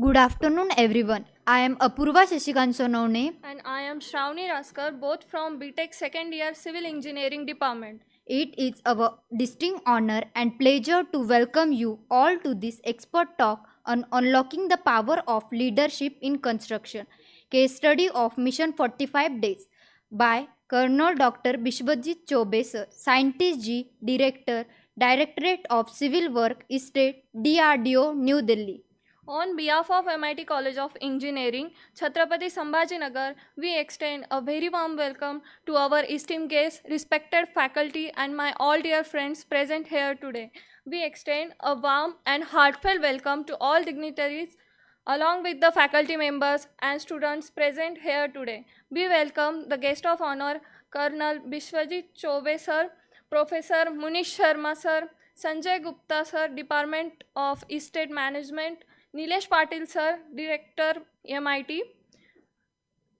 Good afternoon, everyone. I am Apurva Shashikant Sonone. And I am Shravani Raskar, both from BTech second year Civil Engineering Department. It is our distinct honor and pleasure to welcome you all to this expert talk on unlocking the power of leadership in construction, case study of Mission 45 Days by Colonel Dr. Bishwajeet Choubey, sir, Scientist G, Director, Directorate of Civil Work, State, DRDO, New Delhi. On behalf of MIT College of Engineering, Chhatrapati Sambhajinagar, we extend a very warm welcome to our esteemed guests, respected faculty, and my all dear friends present here today. We extend a warm and heartfelt welcome to all dignitaries along with the faculty members and students present here today. We welcome the guest of honor, Colonel Bishwajeet Choubey sir, Professor Munish Sharma sir, Sanjay Gupta sir, Department of Estate Management, Nilesh Patil sir, Director MIT,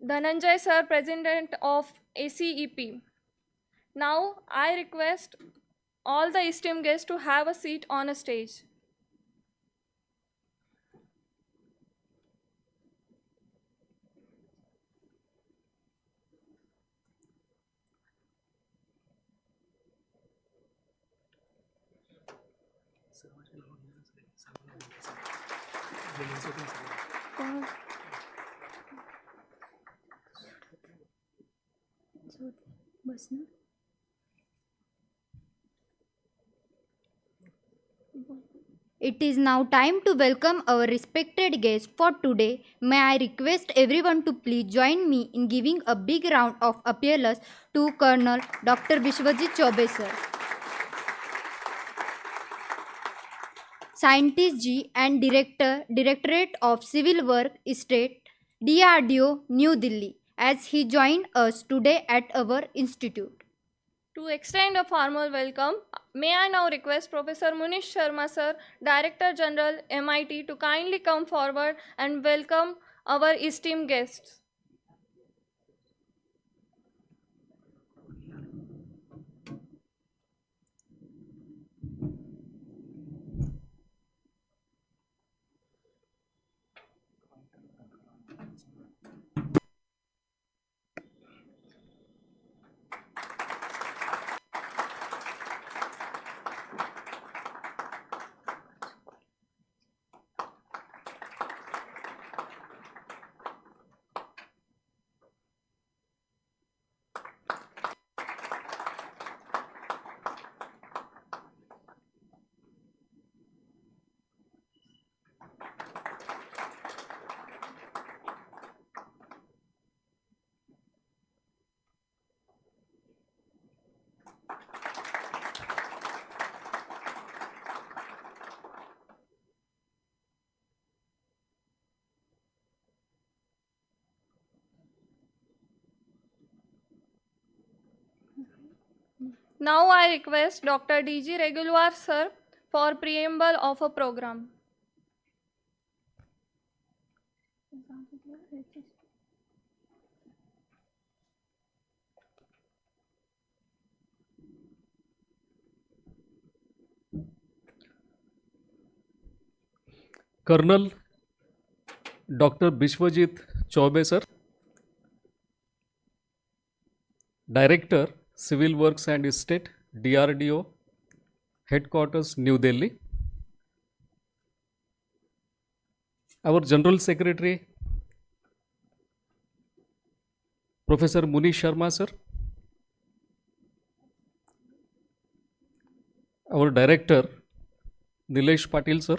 Dhananjay sir, President of ACEP. Now I request all the esteemed guests to have a seat on a stage. It is now time to welcome our respected guest for today. May I request everyone to please join me in giving a big round of applause to Colonel Dr. Bishwajeet Choubey sir, Scientist G and Director, Directorate of Civil Work, State, DRDO, New Delhi, as he joined us today at our institute. To extend a formal welcome, may I now request Professor Munish Sharma sir, Director General MIT, to kindly come forward and welcome our esteemed guests. Now I request Dr. D.G. Regular sir for preamble of a program. Colonel Dr. Bishwajeet Choubey sir, Director, Civil Works and Estate, DRDO, Headquarters, New Delhi. Our General Secretary, Professor Munish Sharma sir, our Director, Nilesh Patil sir,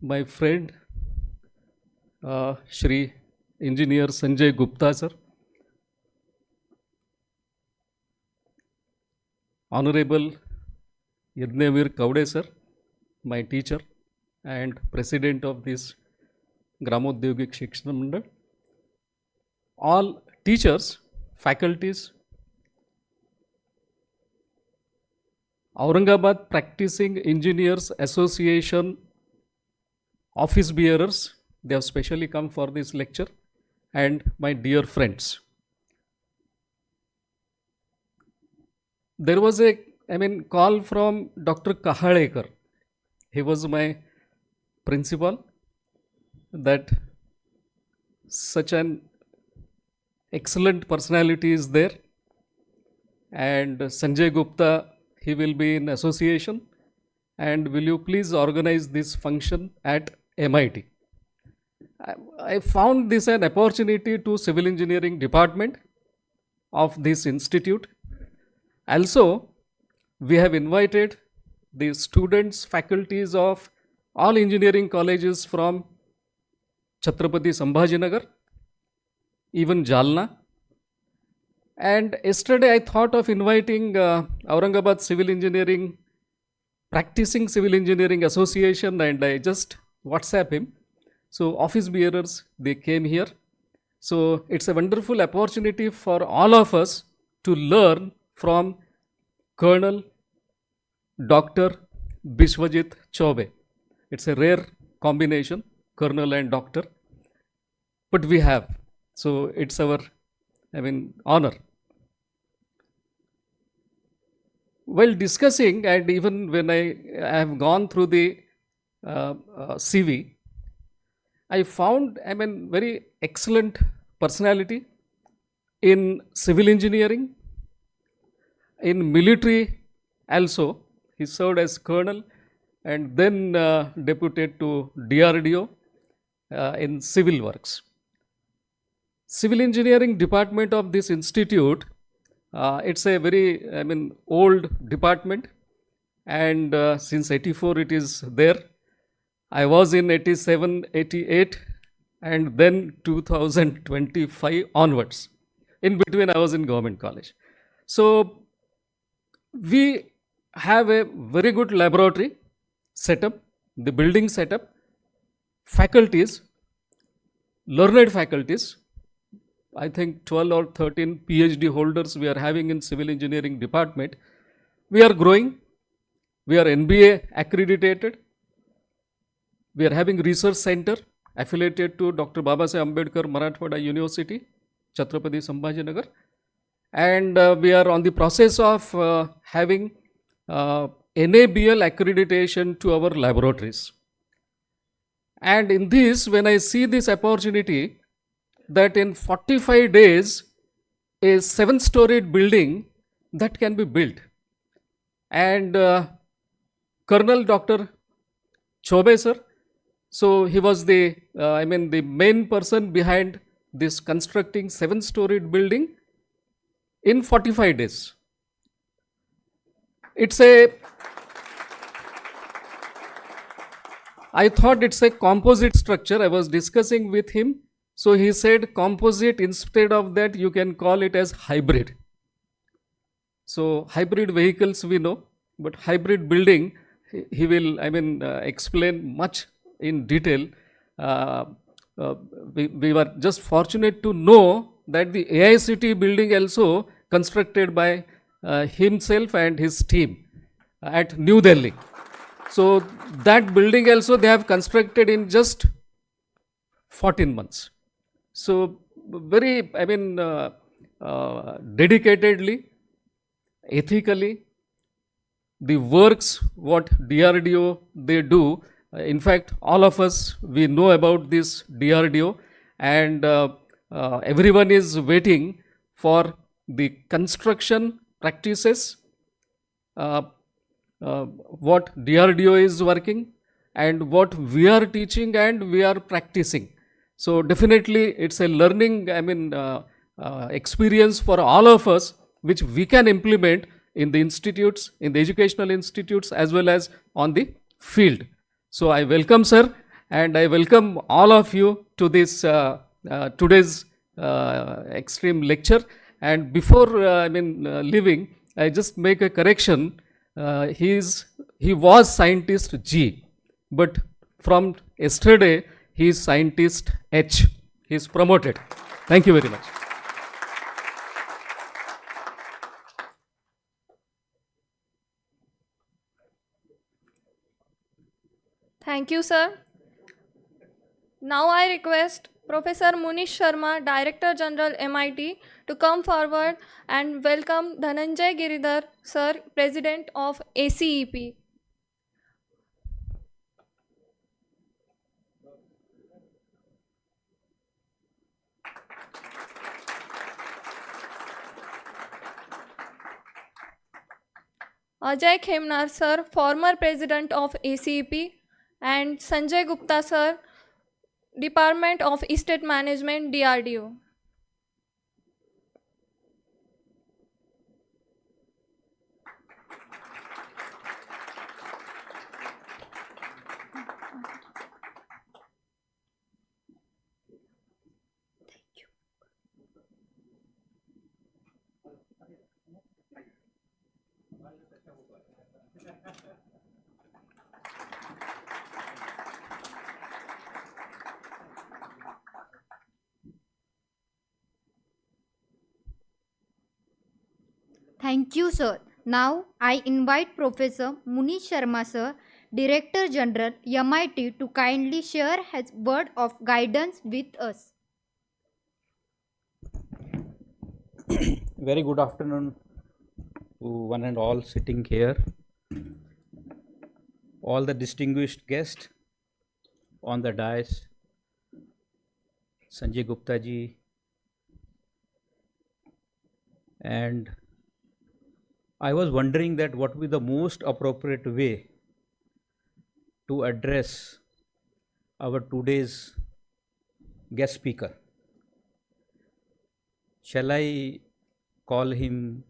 my friend, Shri Engineer Sanjay Gupta sir, Honorable Yadnevir Kaude sir, my teacher and President of this Gramodyogik Shikshan Mandal, all teachers, faculties, Aurangabad Practicing Engineers Association office bearers, they have specially come for this lecture, and my dear friends. There was a call from Dr. Kahalekar. He was my principal that such an excellent personality is there, and Sanjay Gupta, he will be in association, and will you please organize this function at MIT? I found this an opportunity to civil engineering department of this institute. Also, we have invited the students, faculties of all engineering colleges from Chhatrapati Sambhajinagar, even Jalna. And yesterday I thought of inviting Aurangabad Civil Engineering, Practicing Civil Engineering Association, and I just WhatsApp him. So office bearers, they came here. So it's a wonderful opportunity for all of us to learn from Colonel Dr. Bishwajeet Choubey. It's a rare combination, Colonel and Doctor, but we have. So it's our, honor. While discussing, and even when I have gone through the CV, I found, very excellent personality in civil engineering, in military also. He served as colonel and then deputed to DRDO in civil works. Civil engineering department of this institute, it's a very, old department, and since 84 it is there. I was in 87, 88, and then 2025 onwards. In between, I was in government college. So we have a very good laboratory setup, the building setup, faculties, learned faculties. I think 12 or 13 PhD holders we are having in civil engineering department. We are growing. We are NBA accredited. We are having research center affiliated to Dr. Babasaheb Ambedkar Marathwada University, Chhatrapati Sambhajinagar. And we are on the process of having NABL accreditation to our laboratories. And in this, when I see this opportunity, that in 45 days, a 7-storied building that can be built. And Colonel Dr. Choubey sir, so he was the, the main person behind this constructing 7-storied building in 45 days. I thought it's a composite structure. I was discussing with him. So he said composite, instead of that you can call it as hybrid. So hybrid vehicles we know, but hybrid building, he will, explain much in detail. We were just fortunate to know that the AICT building also constructed by himself and his team at New Delhi. So that building also they have constructed in just 14 months. So very, dedicatedly, ethically, the works what DRDO they do. In fact, all of us, we know about this DRDO, and everyone is waiting for the construction practices, what DRDO is working and what we are teaching and we are practicing. So definitely it's a learning, experience for all of us, which we can implement in the institutes, in the educational institutes, as well as on the field. So I welcome sir, and I welcome all of you to this today's extreme lecture. And before leaving, I just make a correction. He was scientist G, but from yesterday he is scientist H. He is promoted. Thank you very much. Thank you, sir. Now I request Professor Munish Sharma, Director General MIT, to come forward and welcome Dhananjay Giridhar, sir, President of ACEP. Ajay Khemnar sir, former president of ACEP, and Sanjay Gupta sir, Department of Estate Management, DRDO. Thank you, sir. Now I invite Professor Munish Sharma, sir, Director General, MIT, to kindly share his word of guidance with us. Very good afternoon to one and all sitting here, all the distinguished guests on the dais, Sanjay Gupta ji, and I was wondering that what would be the most appropriate way to address our today's guest speaker. Shall I call him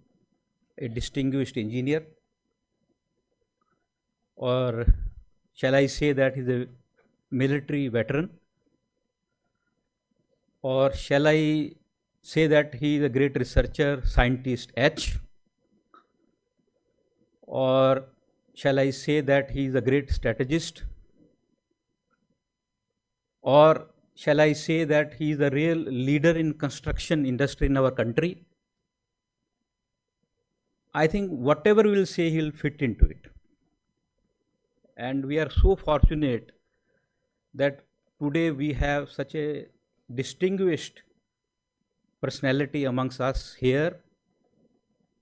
a distinguished engineer, or shall I say that he's a military veteran, or shall I say that he is a great researcher, scientist H, or shall I say that he is a great strategist, or shall I say that he is a real leader in construction industry in our country? I think whatever we will say, he will fit into it. And we are so fortunate that today we have such a distinguished personality amongst us here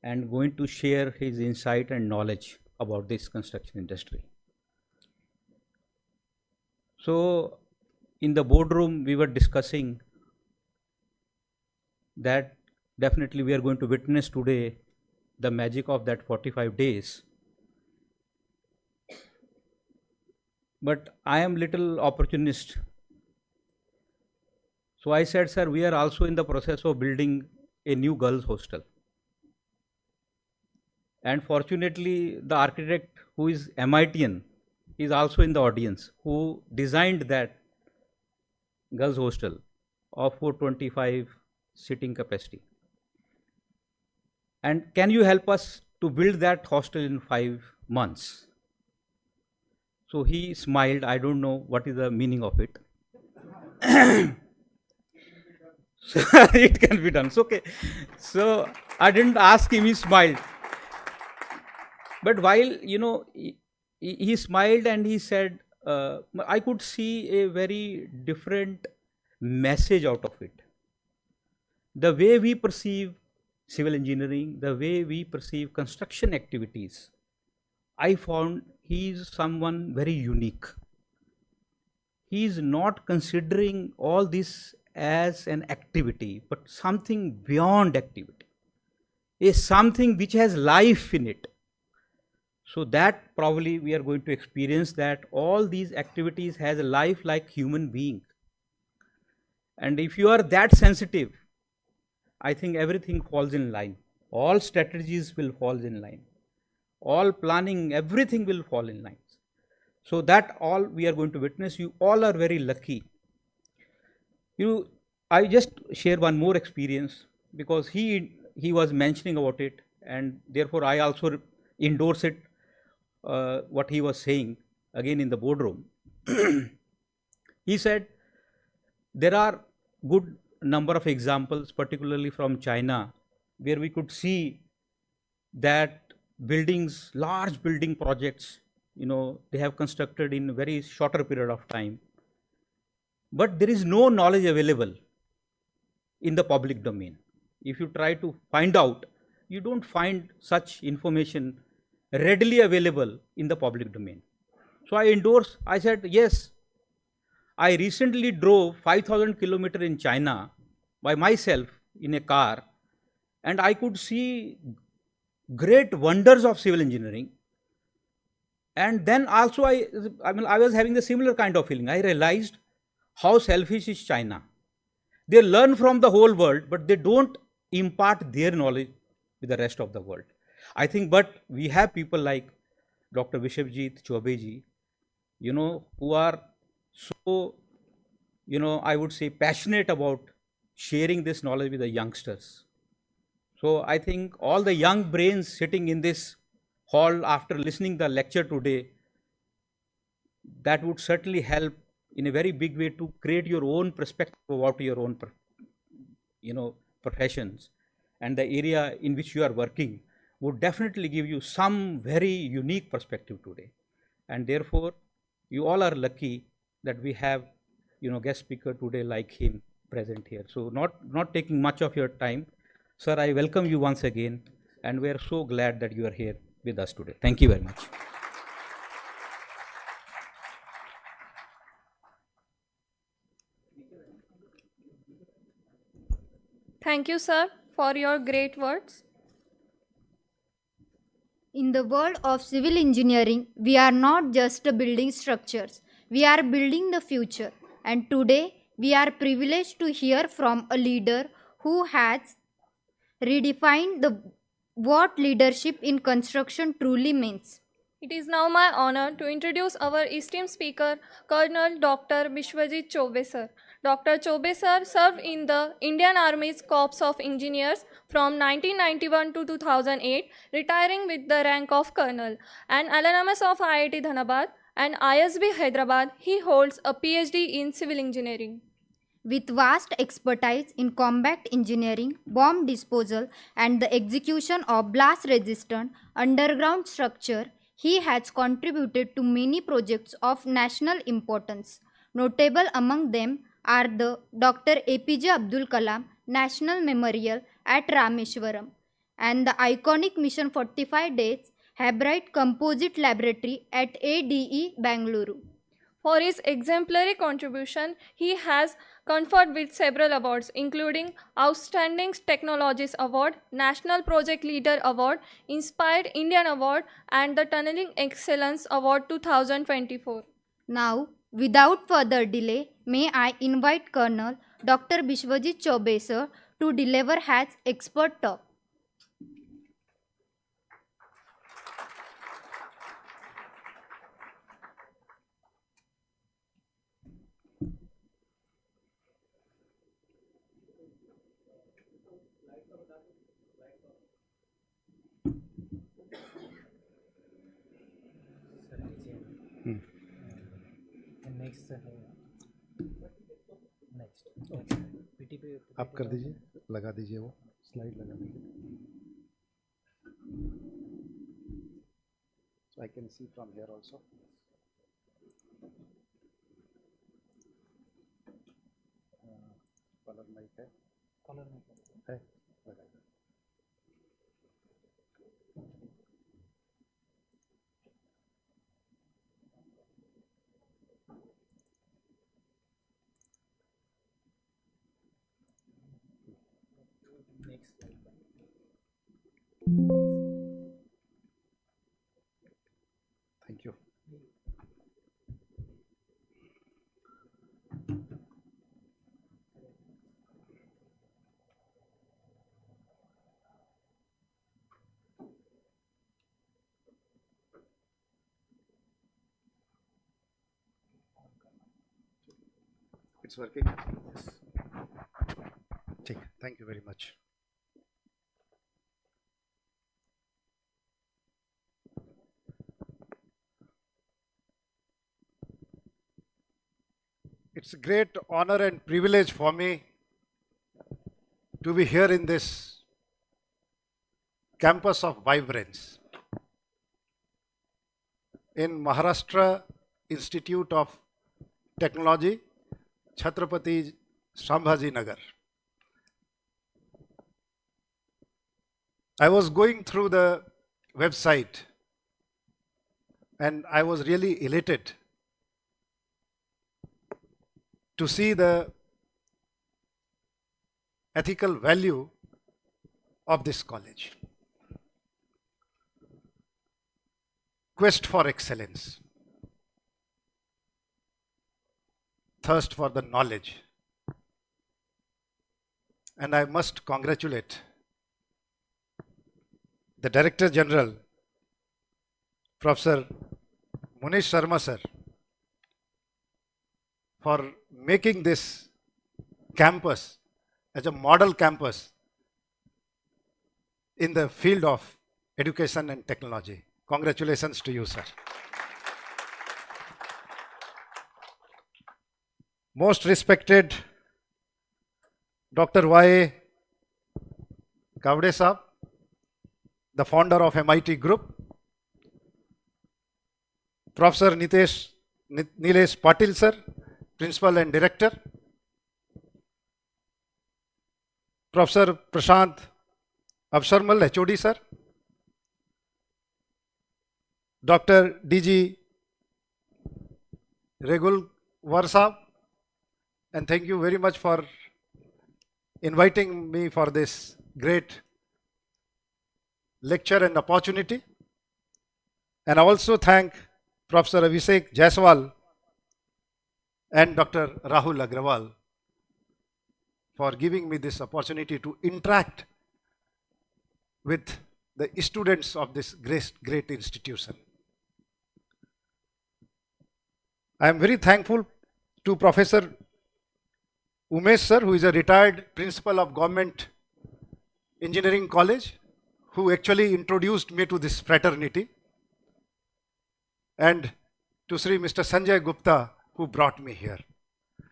and going to share his insight and knowledge about this construction industry. So in the boardroom we were discussing that definitely we are going to witness today the magic of that 45 days. But I am little opportunist. So I said, sir, we are also in the process of building a new girls' hostel. And fortunately, the architect who is MITian is also in the audience, who designed that girls' hostel of 425 sitting capacity. And can you help us to build that hostel in 5 months? So he smiled. I don't know what is the meaning of it. So it can be done. So, okay. So I didn't ask him, he smiled. But while, he smiled and he said, I could see a very different message out of it. The way we perceive civil engineering, the way we perceive construction activities, I found he is someone very unique. He is not considering all this as an activity, but something beyond activity, is something which has life in it. So that probably we are going to experience that all these activities has a life like human being. And if you are that sensitive, I think everything falls in line. All strategies will fall in line. All planning, everything will fall in line. So that all we are going to witness. You all are very lucky. I just share one more experience because he was mentioning about it, and therefore I also endorse it. What he was saying again in the boardroom. He said there are good number of examples, particularly from China, where we could see that buildings, large building projects, they have constructed in a very shorter period of time. But there is no knowledge available in the public domain. If you try to find out, you don't find such information readily available in the public domain. So I endorse, I said, yes, I recently drove 5,000 kilometers in China by myself in a car, and I could see great wonders of civil engineering. And then also I was having the similar kind of feeling. I realized how selfish is China. They learn from the whole world, but they don't impart their knowledge with the rest of the world. I think, but we have people like Dr. Bishwajeet Choubey ji, who are so, I would say passionate about sharing this knowledge with the youngsters. So I think all the young brains sitting in this hall after listening the lecture today, that would certainly help in a very big way to create your own perspective about your own professions, and the area in which you are working would definitely give you some very unique perspective today. And therefore you all are lucky that we have guest speaker today like him present here. So not taking much of your time, sir, I welcome you once again, and we are so glad that you are here with us today. Thank you very much. Thank you, sir, for your great words. In the world of civil engineering, we are not just building structures, we are building the future. And today, we are privileged to hear from a leader who has redefined what leadership in construction truly means. It is now my honor to introduce our esteemed speaker, Colonel Dr. Bishwajeet Choubey sir. Dr. Choubey sir served in the Indian Army's Corps of Engineers from 1991 to 2008, retiring with the rank of Colonel. An alumnus of IIT Dhanabad and ISB Hyderabad, he holds a PhD in Civil Engineering. With vast expertise in combat engineering, bomb disposal, and the execution of blast resistant underground structure, he has contributed to many projects of national importance. Notable among them are the Dr. APJ Abdul Kalam National Memorial at Rameshwaram and the iconic Mission 45 Days Habrite Composite Laboratory at ADE Bangalore. For his exemplary contribution, he has conferred with several awards, including Outstanding Technologies Award, National Project Leader Award, Inspired Indian Award, and the Tunneling Excellence Award 2024. Now, without further delay, may I invite Colonel Dr. Bishwajeet Choubey sir to deliver his expert talk. आप कर दीजिए, लगा दीजिए, वो slide लगा दीजिए. So I can see from here also. Colour mic है, colour mic है, लगा दीजिए. Thank you. It's working. Yes. Thank you very much. It's a great honor and privilege for me to be here in this campus of vibrance in Maharashtra Institute of Technology, Chhatrapati, Sambhajinagar. I was going through the website and I was really elated to see the ethical value of this college. quest for excellence, thirst for the knowledge. And I must congratulate the Director General, Professor Munish Sharma sir, for making this campus as a model campus in the field of education and technology. Congratulations to you, sir. Most respected Dr. Y. Kavde Saab, the founder of MIT Group, Professor Nilesh Patil sir, Principal and Director, Professor Prashant Avsharmal, HOD sir, Dr. DG Regul Varsab, and thank you very much for inviting me for this great lecture and opportunity. And I also thank Professor Abhishek Jaiswal and Dr. Rahul Agrawal for giving me this opportunity to interact with the students of this great institution. I am very thankful to Professor Umesh sir, who is a retired principal of Government Engineering College, who actually introduced me to this fraternity, and to Sri Mr. Sanjay Gupta, who brought me here.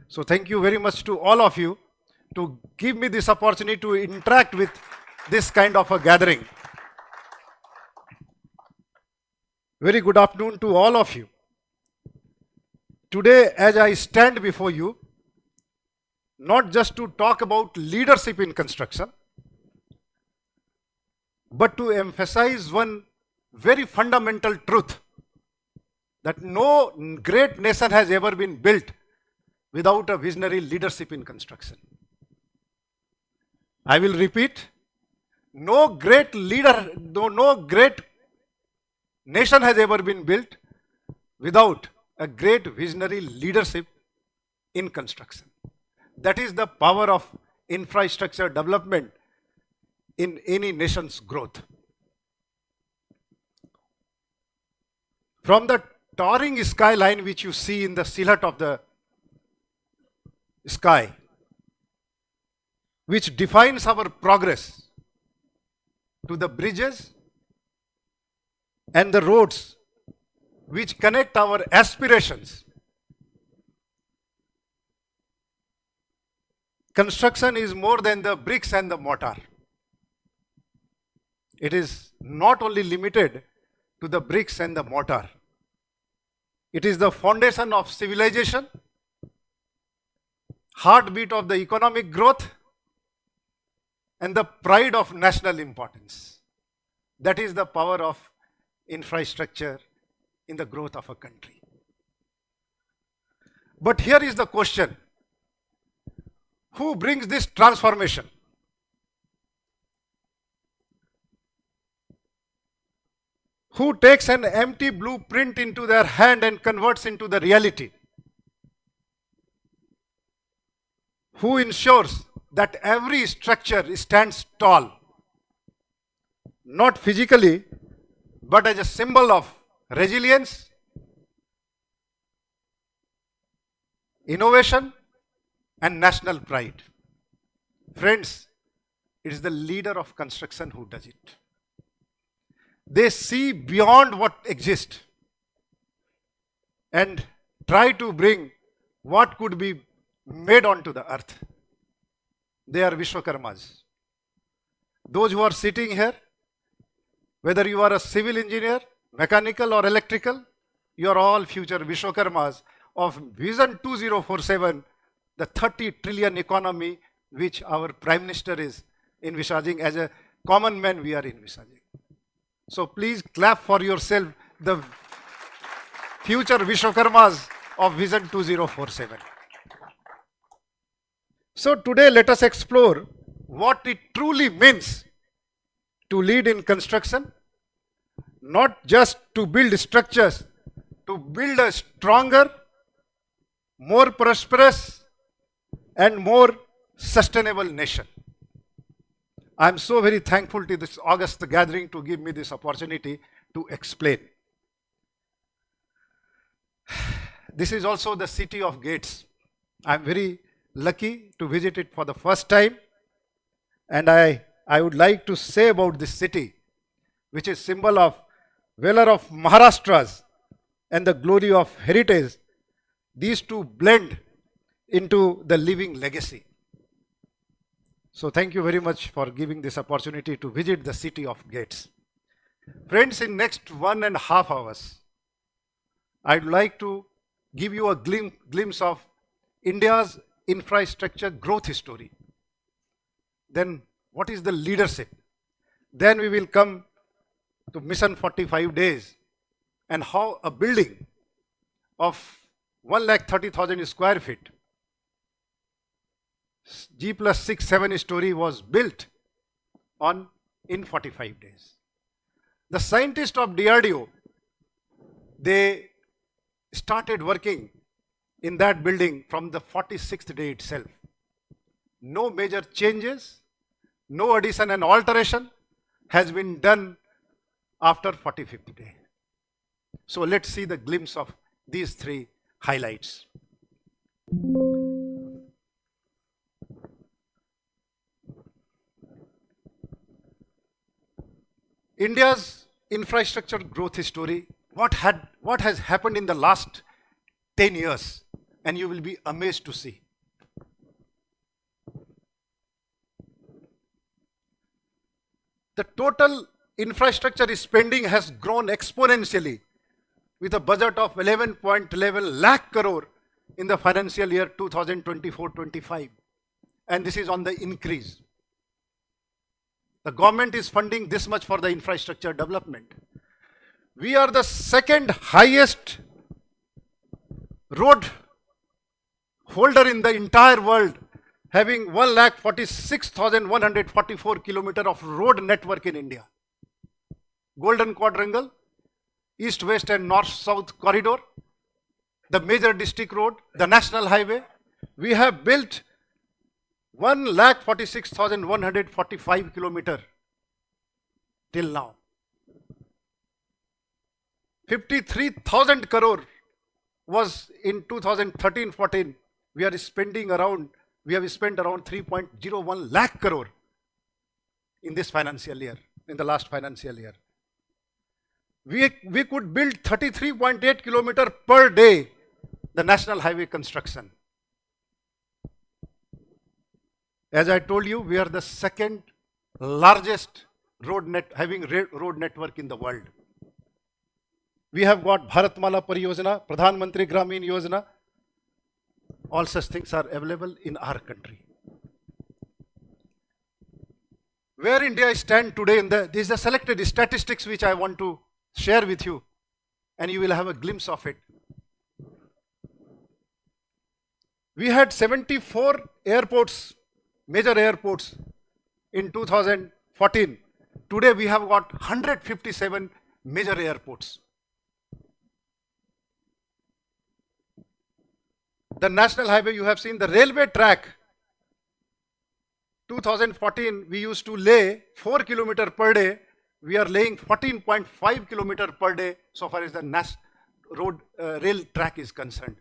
So thank you very much to all of you to give me this opportunity to interact with this kind of a gathering. Very good afternoon to all of you. Today, as I stand before you, not just to talk about leadership in construction, but to emphasize one very fundamental truth, that no great nation has ever been built without a visionary leadership in construction. I will repeat, no great nation has ever been built without a great visionary leadership in construction. That is the power of infrastructure development in any nation's growth. From the towering skyline which you see in the silhouette of the sky, which defines our progress, to the bridges and the roads which connect our aspirations, construction is more than the bricks and the mortar. It is not only limited to the bricks and the mortar. It is the foundation of civilization, heartbeat of the economic growth, and the pride of national importance. That is the power of infrastructure in the growth of a country. But here is the question: who brings this transformation? Who takes an empty blueprint into their hand and converts into the reality? Who ensures that every structure stands tall, not physically, but as a symbol of resilience, innovation, and national pride? Friends, it is the leader of construction who does it. They see beyond what exists and try to bring what could be made onto the earth. They are Vishwakarmas. Those who are sitting here, whether you are a civil engineer, mechanical or electrical, you are all future Vishwakarmas of Vision 2047, the 30 trillion economy which our Prime Minister is envisaging. As a common man, we are envisaging. So please clap for yourself, the future Vishwakarmas of Vision 2047. So today let us explore what it truly means to lead in construction, not just to build structures, to build a stronger, more prosperous, and more sustainable nation. I am so very thankful to this August gathering to give me this opportunity to explain. This is also the city of gates. I am very lucky to visit it for the first time, and I would like to say about this city, which is symbol of valor of Maharashtra's and the glory of heritage. These two blend into the living legacy. So thank you very much for giving this opportunity to visit the city of gates. Friends, in next 1.5 hours, I'd like to give you a glimpse of India's infrastructure growth story. Then what is the leadership? Then we will come to Mission 45 days and how a building of 1,30,000 square feet, G+6-7 story was built in 45 days. The scientists of DRDO, they started working in that building from the 46th day itself. No major changes, no addition and alteration has been done after 45th day. So let's see the glimpse of these three highlights. India's infrastructure growth story, what has happened in the last 10 years, and you will be amazed to see. The total infrastructure spending has grown exponentially with a budget of 11.11 lakh crore in the financial year 2024-25, and this is on the increase. The government is funding this much for the infrastructure development. We are the second highest road holder in the entire world, having 1,46,144 kilometers of road network in India. Golden Quadrangle, East, West and North, South corridor, the major district road, the national highway. We have built 1,46,145 kilometers till now. 53,000 crore was in 2013-14. We have spent around 3.01 lakh crore in this financial year, in the last financial year. We could build 33.8 kilometers per day, the national highway construction. As I told you, we are the second largest road network in the world. We have got Bharatmala Pariyojana, Pradhan Mantri Gramin Yojana. All such things are available in our country. Where India stands today, these are selected statistics which I want to share with you, and you will have a glimpse of it. We had 74 airports, major airports in 2014. Today we have got 157 major airports. The national highway, you have seen the railway track. 2014 we used to lay 4 kilometers per day. We are laying 14.5 kilometers per day so far as the rail track is concerned.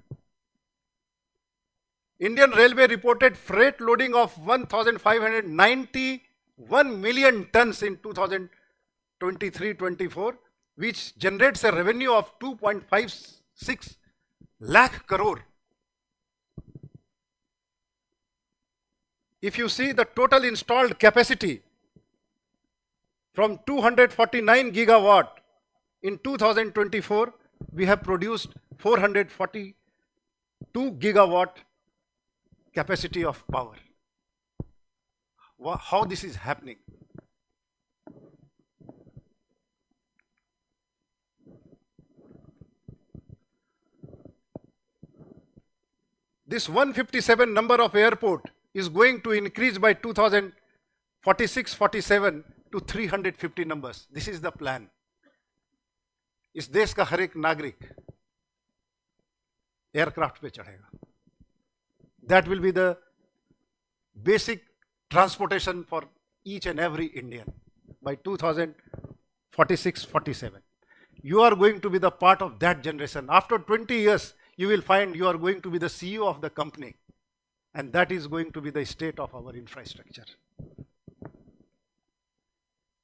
Indian Railway reported freight loading of 1,591 million tons in 2023-24, which generates a revenue of 2.56 lakh crore. If you see the total installed capacity from 249 gigawatt in 2024, we have produced 442 gigawatt capacity of power. How this is happening? This 157 number of airport is going to increase by 2046-47 to 350 numbers. This is the plan. इस देश का हर एक नागरिक aircraft पे चढ़ेगा. That will be the basic transportation for each and every Indian by 2046-47. You are going to be the part of that generation. After 20 years, you will find you are going to be the CEO of the company, and that is going to be the state of our infrastructure.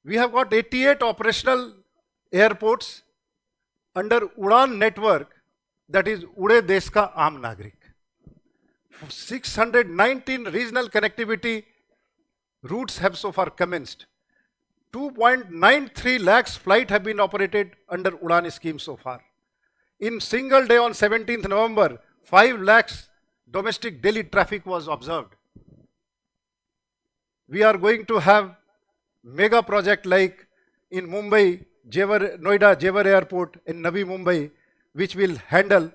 We have got 88 operational airports under Udan network, that is Ude Desh Ka Aam Nagrik. 619 regional connectivity routes have so far commenced. 2.93 lakhs flights have been operated under Udan scheme so far. In single day on 17th November, 5 lakhs domestic daily traffic was observed. We are going to have mega project like in Mumbai, Noida Jewar Airport in Navi Mumbai, which will handle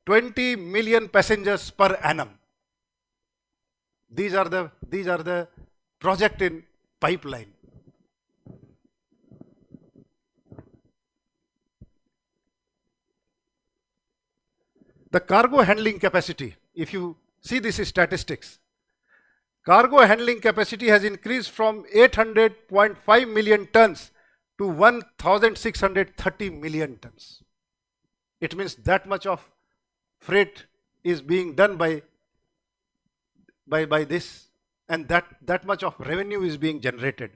20 million passengers per annum. These are the project in pipeline. The cargo handling capacity, if you see this is statistics, cargo handling capacity has increased from 800.5 million tons to 1,630 million tons. It means that much of freight is being done by this, and that much of revenue is being generated.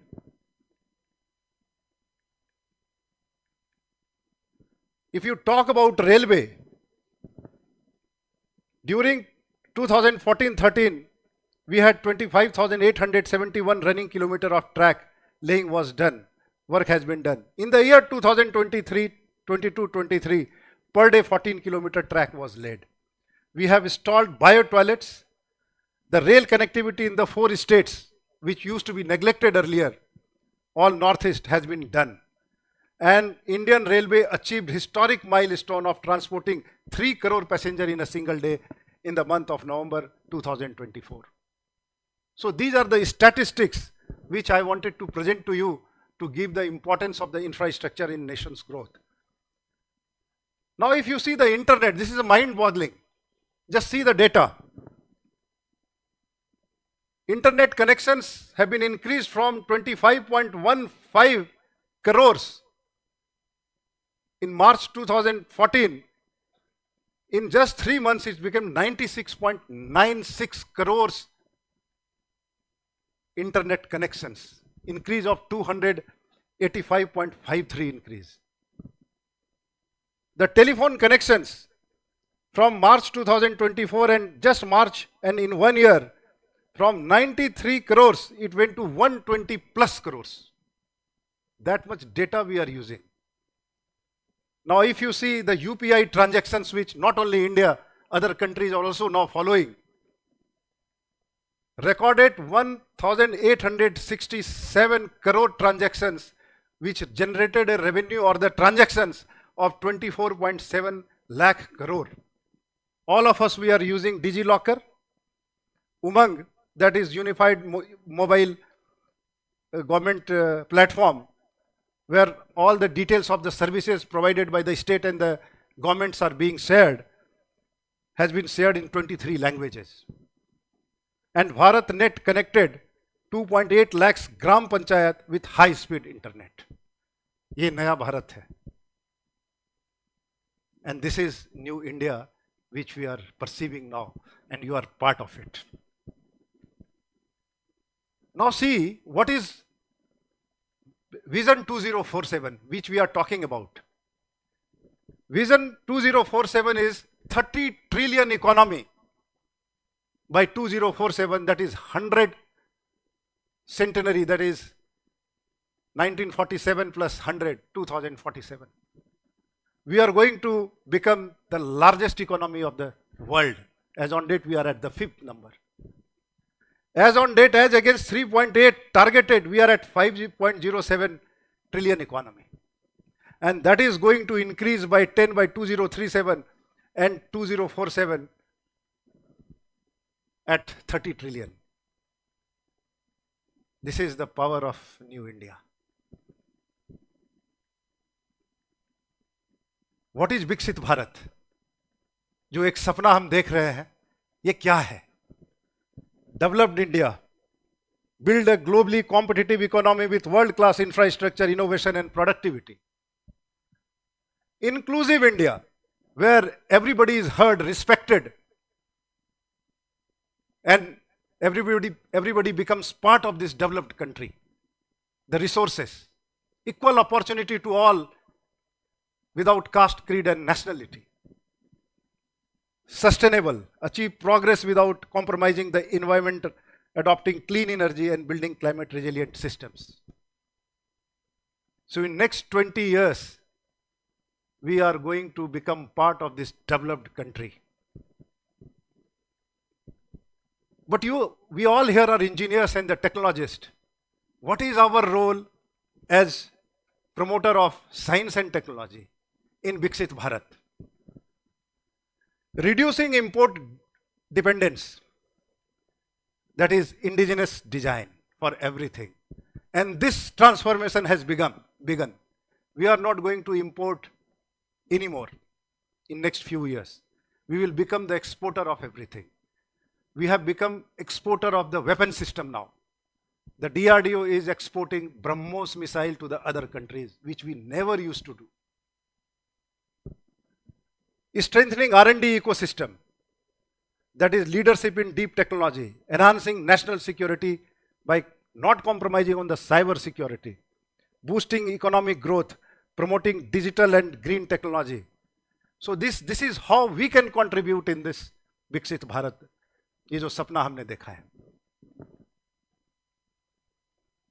If you talk about railway, during 2014-13, we had 25,871 running kilometer of track laying was done. Work has been done. In the year 2023, per day 14 kilometer track was laid. We have installed bio toilets. The rail connectivity in the 4 states, which used to be neglected earlier, all northeast, has been done. And Indian Railway achieved historic milestone of transporting 3 crore passengers in a single day in the month of November 2024. So these are the statistics which I wanted to present to you to give the importance of the infrastructure in nation's growth. Now if you see the internet, this is mind-boggling. Just see the data. Internet connections have been increased from 25.15 crores in March 2014. In just 3 months, it became 96.96 crores internet connections, increase of 285.53 increase. The telephone connections from March 2024 and just March, and in 1 year, from 93 crores, it went to 120 plus crores. That much data we are using. Now, if you see the UPI transactions, which not only India, other countries are also now following, recorded 1,867 crore transactions, which generated a revenue or the transactions of 24.7 lakh crore. All of us, we are using DigiLocker, Umang, that is unified mobile government platform, where all the details of the services provided by the state and the governments are being shared, has been shared in 23 languages. And BharatNet connected 2.8 lakhs gram panchayat with high speed internet. Ye Naya Bharat hai. And this is new India which we are perceiving now, and you are part of it. Now see what is Vision 2047, which we are talking about. Vision 2047 is 30 trillion economy by 2047, that is 100 centenary, that is 1947 plus 100, 2047. We are going to become the largest economy of the world. As on date, we are at the 5th number. As on date, as against 3.8 targeted, we are at 5.07 trillion economy. And that is going to increase by 10 by 2037 and 2047 at 30 trillion. This is the power of New India. What is विकसित भारत? जो एक सपना हम देख रहे हैं, ये क्या है? Developed India, build a globally competitive economy with world-class infrastructure, innovation and productivity. Inclusive India, where everybody is heard, respected, and everybody becomes part of this developed country. The resources, equal opportunity to all without caste, creed and nationality. Sustainable, achieve progress without compromising the environment, adopting clean energy and building climate resilient systems. So in next 20 years, we are going to become part of this developed country. But we all here are engineers and the technologists. What is our role as promoter of science and technology in Viksit Bharat? Reducing import dependence, that is indigenous design for everything. And this transformation has begun. We are not going to import anymore in next few years. We will become the exporter of everything. We have become exporter of the weapon system now. The DRDO is exporting BrahMos missile to the other countries, which we never used to do. Strengthening R&D ecosystem, that is leadership in deep technology, enhancing national security by not compromising on the cyber security, boosting economic growth, promoting digital and green technology. So this is how we can contribute in this Viksit Bharat, ये जो सपना हमने देखा है.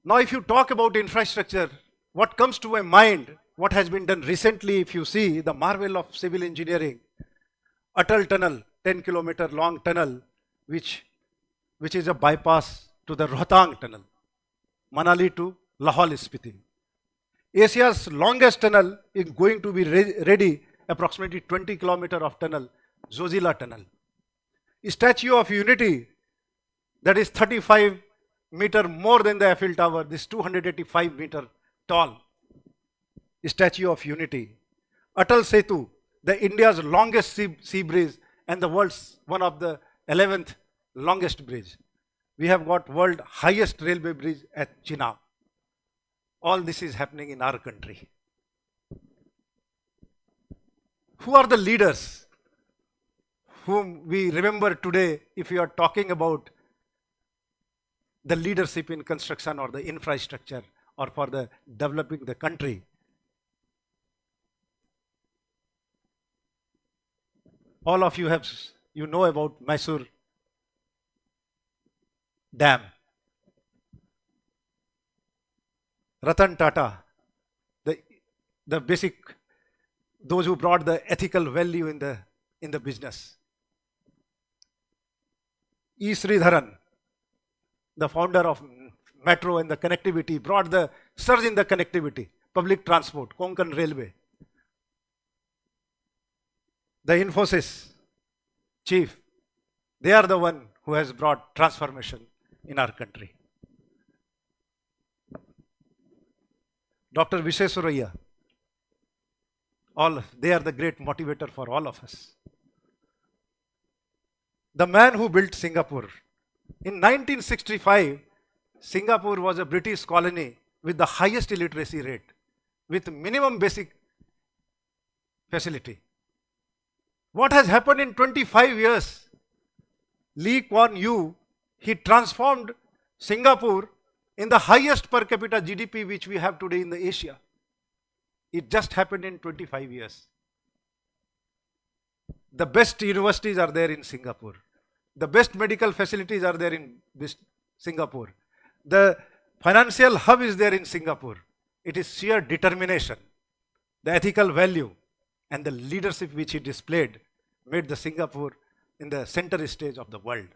Now if you talk about infrastructure, what comes to my mind, what has been done recently, if you see the marvel of civil engineering, Atal Tunnel, 10-kilometer long tunnel, which is a bypass to the Rohtang Tunnel, Manali to Lahaul Spiti. Asia's longest tunnel is going to be ready, approximately 20 kilometers of tunnel, Zojila Tunnel. Statue of Unity, that is 35 meter more than the Eiffel Tower, this 285 meter tall Statue of Unity. Atal Setu, the India's longest sea bridge and the world's one of the 11th longest bridge. We have got world highest railway bridge at Chenab. All this is happening in our country. Who are the leaders whom we remember today if we are talking about the leadership in construction or the infrastructure or for the developing the country? All of you know about Mysore Dam. Ratan Tata, the basic, those who brought the ethical value in the business. E. Sridharan, the founder of metro and the connectivity, brought the surge in the connectivity, public transport, Konkan Railway. The Infosys chief, they are the one who has brought transformation in our country. Dr. Visheswaraya, they are the great motivator for all of us. The man who built Singapore. In 1965, Singapore was a British colony with the highest illiteracy rate, with minimum basic facility. What has happened in 25 years? Lee Kuan Yew, he transformed Singapore in the highest per capita GDP which we have today in the Asia. It just happened in 25 years. The best universities are there in Singapore. The best medical facilities are there in Singapore. The financial hub is there in Singapore. It is sheer determination, the ethical value, and the leadership which he displayed made the Singapore in the center stage of the world.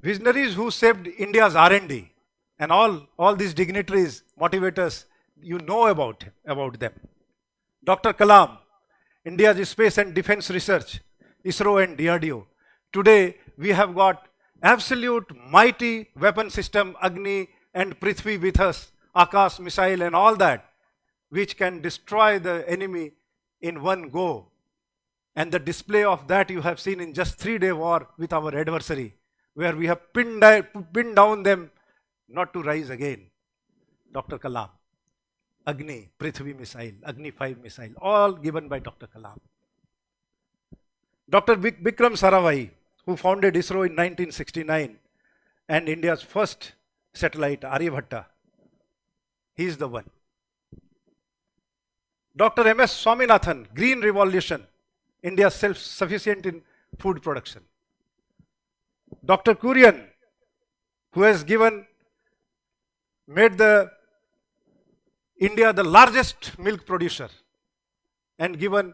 Visionaries who shaped India's R&D, and all these dignitaries, motivators, you know about them. Dr. Kalam, India's space and defense research, ISRO and DRDO. Today, we have got absolute mighty weapon system, Agni and Prithvi with us, Akash missile and all that, which can destroy the enemy in one go. And the display of that you have seen in just 3-day war with our adversary, where we have pinned down them not to rise again. Dr. Kalam, Agni, Prithvi missile, Agni 5 missile, all given by Dr. Kalam. Dr. Vikram Sarabhai, who founded ISRO in 1969, and India's first satellite, Aryabhatta, he is the one. Dr. M.S. Swaminathan, Green Revolution, India self-sufficient in food production. Dr. Kurian, who has made India the largest milk producer and given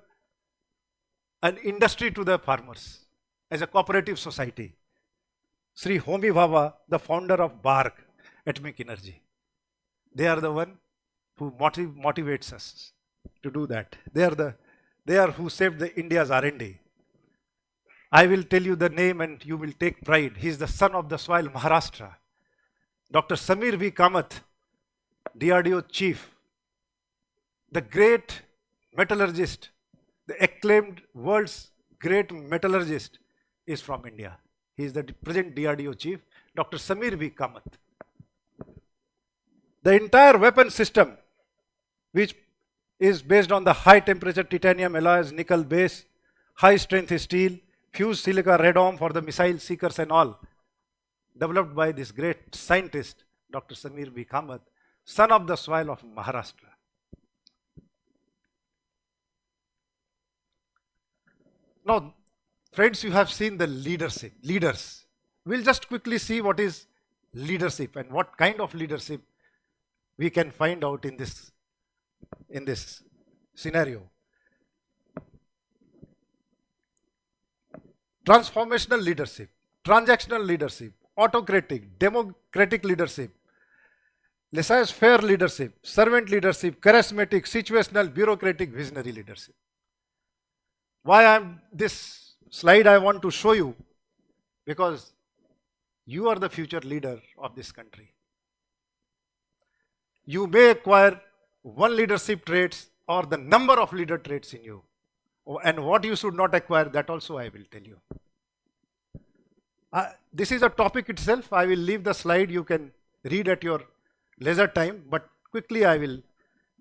an industry to the farmers as a cooperative society. Sri Homi Bhabha, the founder of BARC, Atomic Energy. They are the one who motivates us to do that. They are who saved India's R&D. I will tell you the name and you will take pride. He is the son of the soil, Maharashtra. Dr. Samir V. Kamath, DRDO chief, the great metallurgist, the acclaimed world's great metallurgist is from India. He is the present DRDO chief, Dr. Samir V. Kamath. The entire weapon system, which is based on the high temperature titanium alloys, nickel base, high strength steel, fused silica radome for the missile seekers and all, developed by this great scientist, Dr. Samir V. Kamath, son of the soil of Maharashtra. Now, friends, you have seen the leaders. We'll just quickly see what is leadership and what kind of leadership we can find out in this scenario. Transformational leadership, transactional leadership, autocratic, democratic leadership, laissez-faire leadership, servant leadership, charismatic, situational, bureaucratic, visionary leadership. This slide I want to show you, because you are the future leader of this country. You may acquire one leadership traits or the number of leader traits in you. And what you should not acquire, that also I will tell you. This is a topic itself. I will leave the slide. You can read at your leisure time. But quickly I will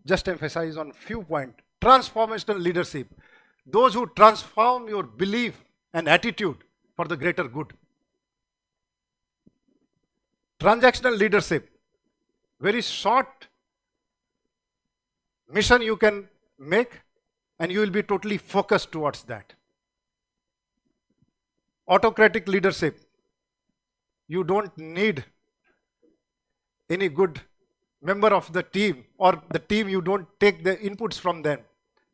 just emphasize on few points. Transformational leadership. Those who transform your belief and attitude for the greater good. Transactional leadership. Very short mission you can make and you will be totally focused towards that. Autocratic leadership. You don't need any good member of the team, or the team, you don't take the inputs from them.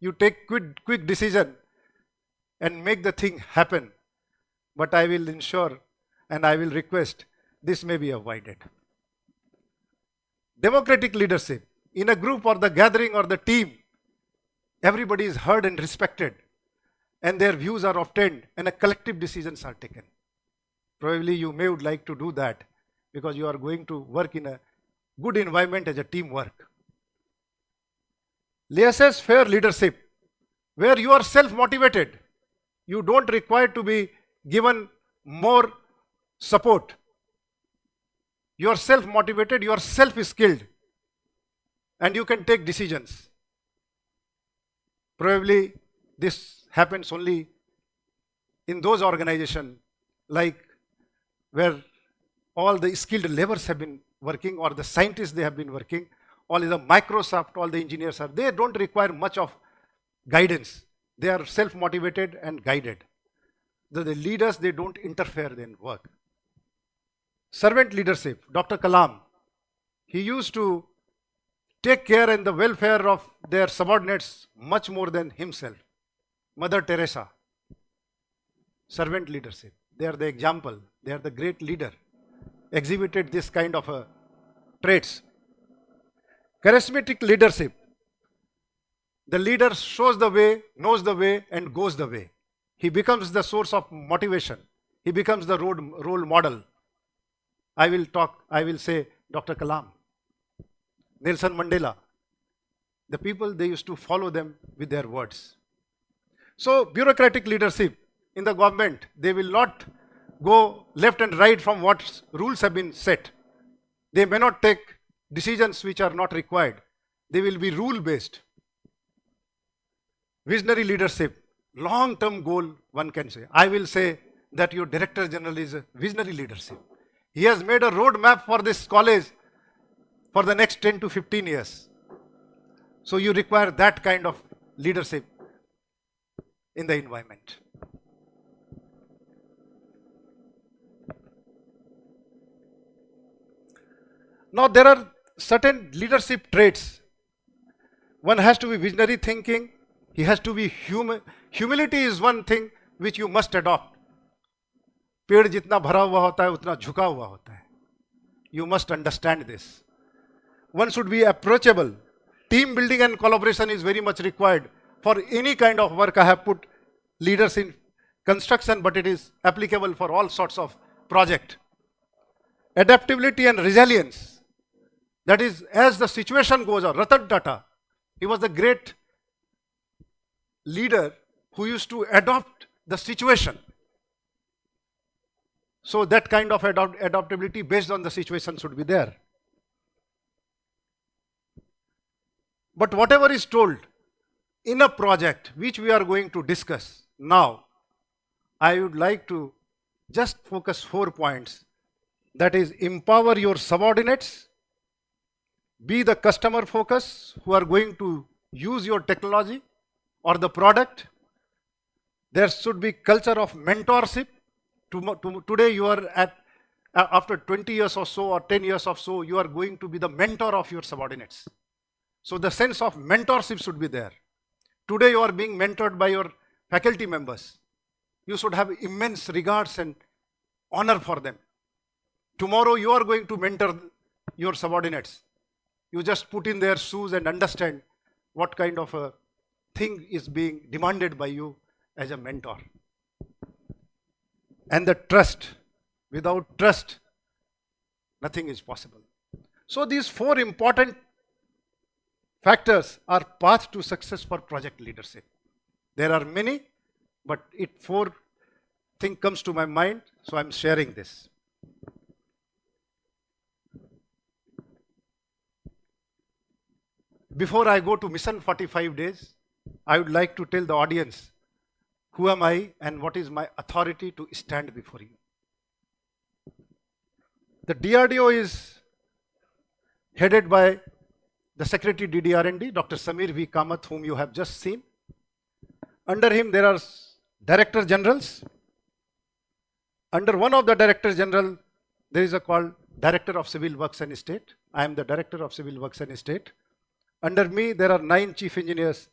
You take quick decision and make the thing happen. But I will ensure and I will request this may be avoided. Democratic leadership. In a group or the gathering or the team, everybody is heard and respected, and their views are obtained, and a collective decisions are taken. Probably you may would like to do that because you are going to work in a good environment as a teamwork. Laissez-faire leadership, where you are self-motivated. You don't require to be given more support. You are self-motivated, you are self-skilled, and you can take decisions. Probably this happens only in those organizations like where all the skilled laborers have been working, or the scientists they have been working, all the Microsoft, all the engineers they don't require much of guidance. They are self-motivated and guided. The leaders, they don't interfere in work. Servant leadership, Dr. Kalam, he used to take care in the welfare of their subordinates much more than himself. Mother Teresa, servant leadership. They are the example. They are the great leader. Exhibited this kind of traits. Charismatic leadership. The leader shows the way, knows the way, and goes the way. He becomes the source of motivation. He becomes the role model. I will say Dr. Kalam. Nelson Mandela, the people, they used to follow them with their words. So bureaucratic leadership in the government, they will not go left and right from what rules have been set. They may not take decisions which are not required. They will be rule based. Visionary leadership, long-term goal, one can say. I will say that your Director General is a visionary leadership. He has made a roadmap for this college for the next 10 to 15 years. So you require that kind of leadership in the environment. Now there are certain leadership traits. One has to be visionary thinking. He has to be humility is one thing which you must adopt. पेड़ जितना भरा हुआ होता है उतना झुका हुआ होता है. You must understand this. One should be approachable. Team building and collaboration is very much required for any kind of work. I have put leaders in construction, but it is applicable for all sorts of project. Adaptability and resilience. That is, as the situation goes on. Ratan Tata, he was the great leader who used to adopt the situation. So that kind of adaptability based on the situation should be there. But whatever is told in a project which we are going to discuss now, I would like to just focus 4 points. That is, empower your subordinates, be the customer focus who are going to use your technology or the product. There should be culture of mentorship. Today you are at, after 20 years or so or 10 years or so, you are going to be the mentor of your subordinates. So the sense of mentorship should be there. Today you are being mentored by your faculty members. You should have immense regards and honor for them. Tomorrow you are going to mentor your subordinates. You just put in their shoes and understand what kind of a thing is being demanded by you as a mentor. And the trust. Without trust, nothing is possible. So these 4 important factors are path to success for project leadership. There are many, but 4 things comes to my mind, so I'm sharing this. Before I go to Mission 45 days, I would like to tell the audience who am I and what is my authority to stand before you. The DRDO is headed by the Secretary DDR&D, Dr. Samir V. Kamath, whom you have just seen. Under him there are Director Generals. Under one of the Director General, there is a called Director of Civil Works and Estate. I am the Director of Civil Works and Estate. Under me there are 9 Chief Engineers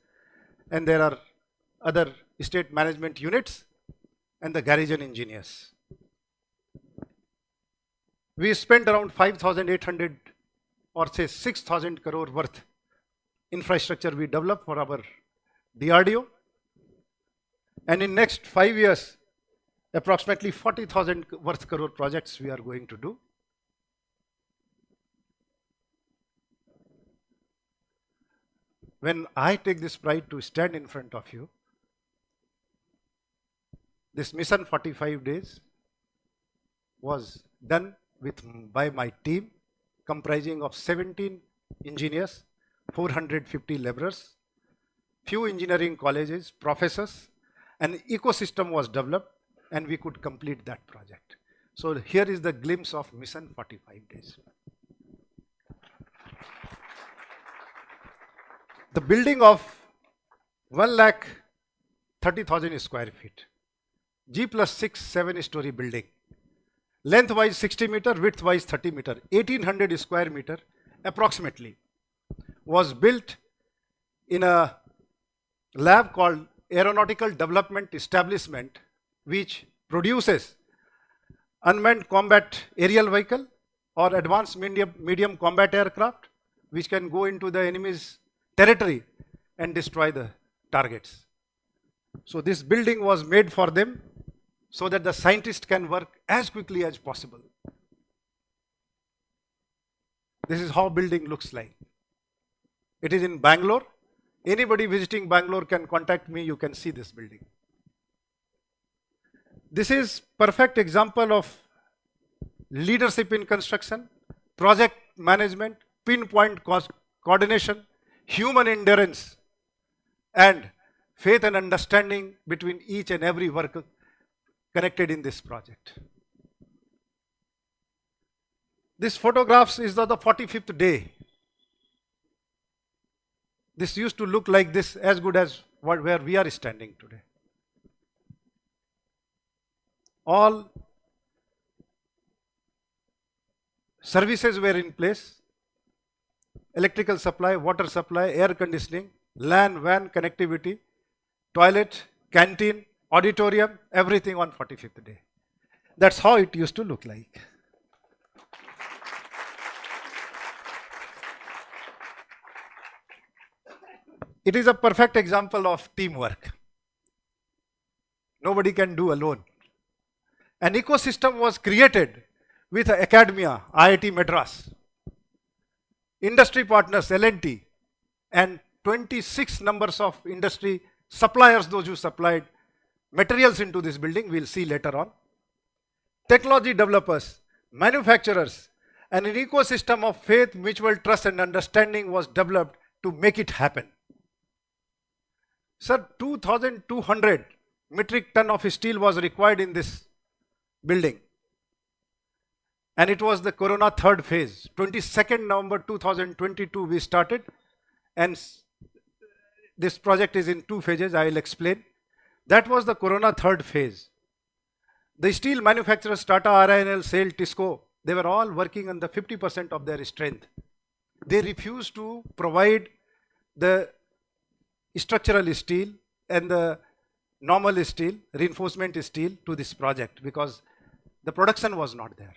and there are other estate management units and the garrison engineers. We spent around 5,800 or say 6,000 crore worth infrastructure we developed for our DRDO. And in next 5 years, approximately 40,000 worth crore projects we are going to do. When I take this pride to stand in front of you, this Mission 45 days was done by my team comprising of 17 engineers, 450 laborers, few engineering colleges, professors. An ecosystem was developed and we could complete that project. So here is the glimpse of Mission 45 days. The building of 1,30,000 square feet, G+6 7-story building, lengthwise 60 meter, widthwise 30 meter, 1800 square meter approximately, was built in a lab called Aeronautical Development Establishment, which produces unmanned combat aerial vehicle or advanced medium combat aircraft, which can go into the enemy's territory and destroy the targets. So this building was made for them so that the scientists can work as quickly as possible. This is how building looks like. It is in Bangalore. Anybody visiting Bangalore can contact me. You can see this building. This is perfect example of leadership in construction, project management, pinpoint coordination, human endurance, and faith and understanding between each and every worker connected in this project. This photographs is of the 45th day. This used to look like this, as good as where we are standing today. All services were in place: electrical supply, water supply, air conditioning, LAN, WAN connectivity, toilet, canteen, auditorium, everything on 45th day. That's how it used to look like. It is a perfect example of teamwork. Nobody can do alone. An ecosystem was created with academia, IIT Madras, industry partners, L&T, and 26 numbers of industry suppliers, those who supplied materials into this building, we'll see later on. Technology developers, manufacturers, and an ecosystem of faith, mutual trust, and understanding was developed to make it happen. Sir, 2,200 metric ton of steel was required in this building. And it was the Corona third phase. 22nd November 2022 we started, and this project is in 2 phases, I will explain. That was the Corona third phase. The steel manufacturers, Tata, RINL, SAIL, TISCO, they were all working on the 50% of their strength. They refused to provide the structural steel and the normal steel, reinforcement steel to this project because the production was not there.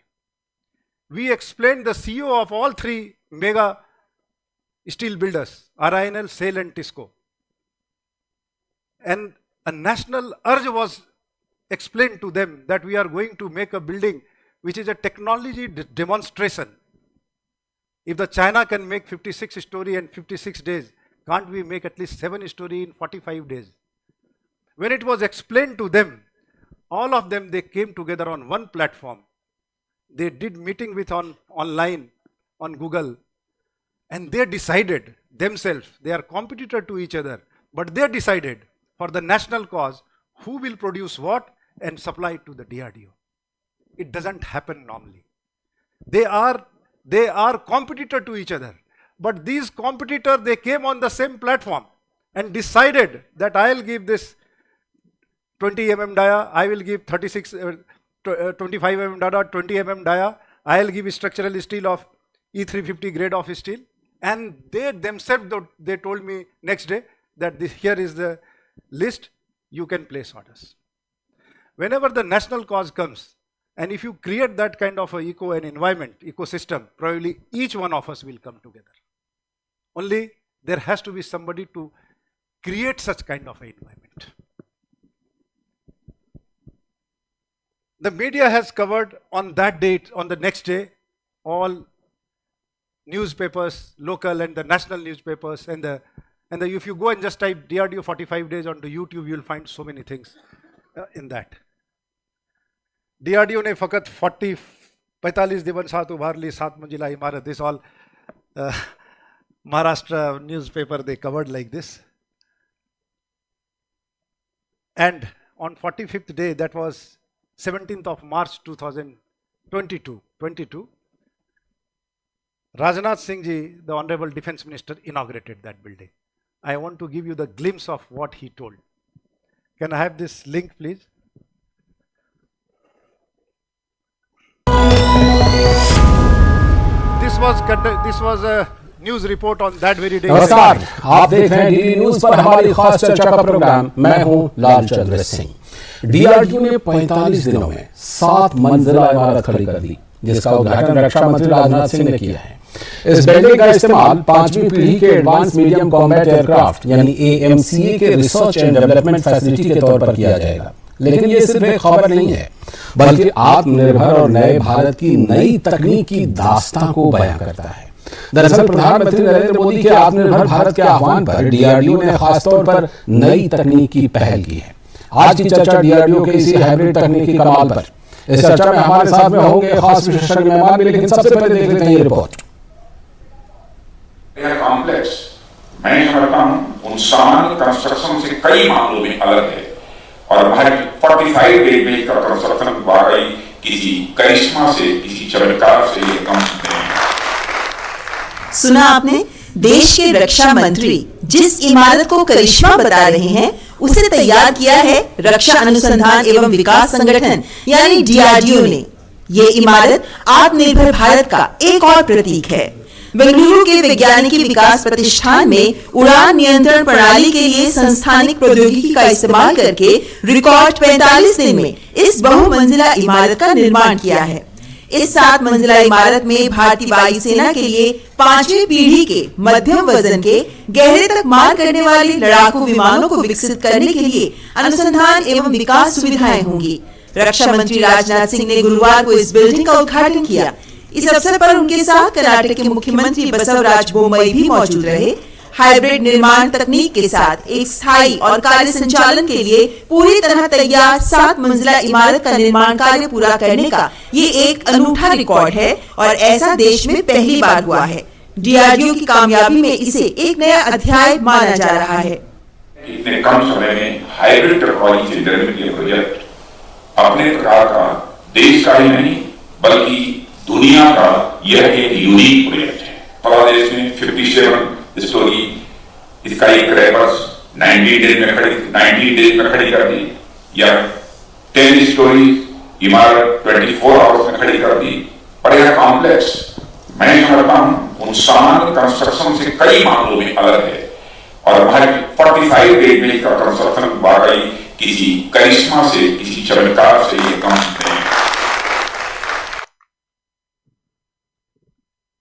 We explained the CEO of all 3 mega steel builders, RINL, SAIL and TISCO. And a national urge was explained to them that we are going to make a building which is a technology demonstration. If the China can make 56 story in 56 days, can't we make at least 7 story in 45 days? When it was explained to them, all of them, they came together on one platform. They did meeting with online on Google, and they decided themselves, they are competitor to each other, but they decided for the national cause who will produce what and supply it to the DRDO. It doesn't happen normally. They are competitor to each other. But these competitors, they came on the same platform and decided that I'll give this 20 mm dia, I will give 25 mm dia, 20 mm dia, I'll give structural steel of E350 grade of steel. And they themselves, they told me next day that here is the list, you can place orders. Whenever the national cause comes, and if you create that kind of an environment, ecosystem, probably each one of us will come together. Only there has to be somebody to create such kind of an environment. The media has covered on that date, on the next day, all newspapers, local and the national newspapers, and if you go and just type DRDO 45 days onto YouTube, you will find so many things in that. DRDO ने फकत 45 दिवस साथ उभार ली 7 मंजिला इमारत. This all Maharashtra newspaper, they covered like this. And on 45th day, that was 17th of March 2022, Rajnath Singh ji, the Honorable Defense Minister, inaugurated that building. I want to give you the glimpse of what he told. Can I have this link, please? This was a news report on that very day. नमस्कार, आप देख रहे हैं DD news पर हमारी खास चर्चा का प्रोग्राम. मैं हूं लालचंद्र सिंह. डीआरडीओ ने 45 दिनों में 7 मंजिला इमारत खड़ी कर दी, जिसका उद्घाटन रक्षा मंत्री राजनाथ सिंह ने किया है. इस बिल्डिंग का इस्तेमाल 5वीं पीढ़ी के एडवांस मीडियम कॉम्बैट एयरक्राफ्ट यानी AMCA के रिसर्च एंड डेवलपमेंट फैसिलिटी के तौर पर किया जाएगा. लेकिन ये सिर्फ एक खबर नहीं है, बल्कि आत्मनिर्भर और नए भारत की नई तकनीक की दास्तां को बयां करता है. दरअसल प्रधानमंत्री नरेंद्र मोदी के आत्मनिर्भर भारत के आह्वान पर डीआरडीओ ने खासतौर पर नई तकनीक की पहल की है। आज की चर्चा डीआरडीओ के इसी हाइब्रिड तकनीकी कमाल पर। इस चर्चा में हमारे साथ में होंगे खास विशेषज्ञ मेहमान भी, लेकिन सबसे पहले देख लेते हैं ये रिपोर्ट। कॉम्प्लेक्स मैं समझता हूं उन सामान्य कंस्ट्रक्शन से कई मामलों में अलग है और भारत 45 रेलवे का कंस्ट्रक्शन वाकई किसी करिश्मा से, किसी चमत्कार से ये कम नहीं है। सुना आपने, देश के रक्षा मंत्री जिस इमारत को करिश्मा बता रहे हैं उसे तैयार किया है रक्षा अनुसंधान एवं विकास संगठन यानी डीआरडीओ ने। ये इमारत आत्मनिर्भर भारत का एक और प्रतीक है। बेंगलुरु के वैज्ञानिकी विकास प्रतिष्ठान में उड़ान नियंत्रण प्रणाली के लिए संस्थानिक प्रौद्योगिकी का इस्तेमाल करके रिकॉर्ड 45 दिन में इस बहुमंजिला इमारत का निर्माण किया है। इस 7 मंजिला इमारत में भारतीय वायुसेना के लिए 5वीं पीढ़ी के मध्यम वजन के गहरे तक मार करने वाले लड़ाकू विमानों को विकसित करने के लिए अनुसंधान एवं विकास सुविधाएं होंगी। रक्षा मंत्री राजनाथ सिंह ने गुरुवार को इस बिल्डिंग का उद्घाटन किया। इस अवसर पर उनके साथ कर्नाटक के मुख्यमंत्री बसवराज बोम्मई भी मौजूद रहे। हाइब्रिड निर्माण तकनीक के साथ एक स्थायी और कार्य संचालन के लिए पूरी तरह तैयार 7 मंजिला इमारत का निर्माण कार्य पूरा करने का ये एक अनूठा रिकॉर्ड है और ऐसा देश में पहली बार हुआ है। डीआरडीओ की कामयाबी में इसे एक नया अध्याय माना जा रहा है। इतने कम समय में हाइब्रिड टेक्नोलॉजी से निर्मित ये प्रोजेक्ट अपने प्रकार का देश का ही नहीं बल्कि दुनिया का यह एक यूनिक प्रोजेक्ट है। बांग्लादेश में 57 स्टोरी इसका एक रैपर्स 90 डेज में खड़ी कर दी, या 10 स्टोरी इमारत 24 आवर्स में खड़ी कर दी। और यह कॉम्प्लेक्स मैं समझता हूं उन सामान्य कंस्ट्रक्शन से कई मामलों में अलग है और भारत 45 रेलवे का कंस्ट्रक्शन वाकई किसी करिश्मा से, किसी चमत्कार से ये कम नहीं है।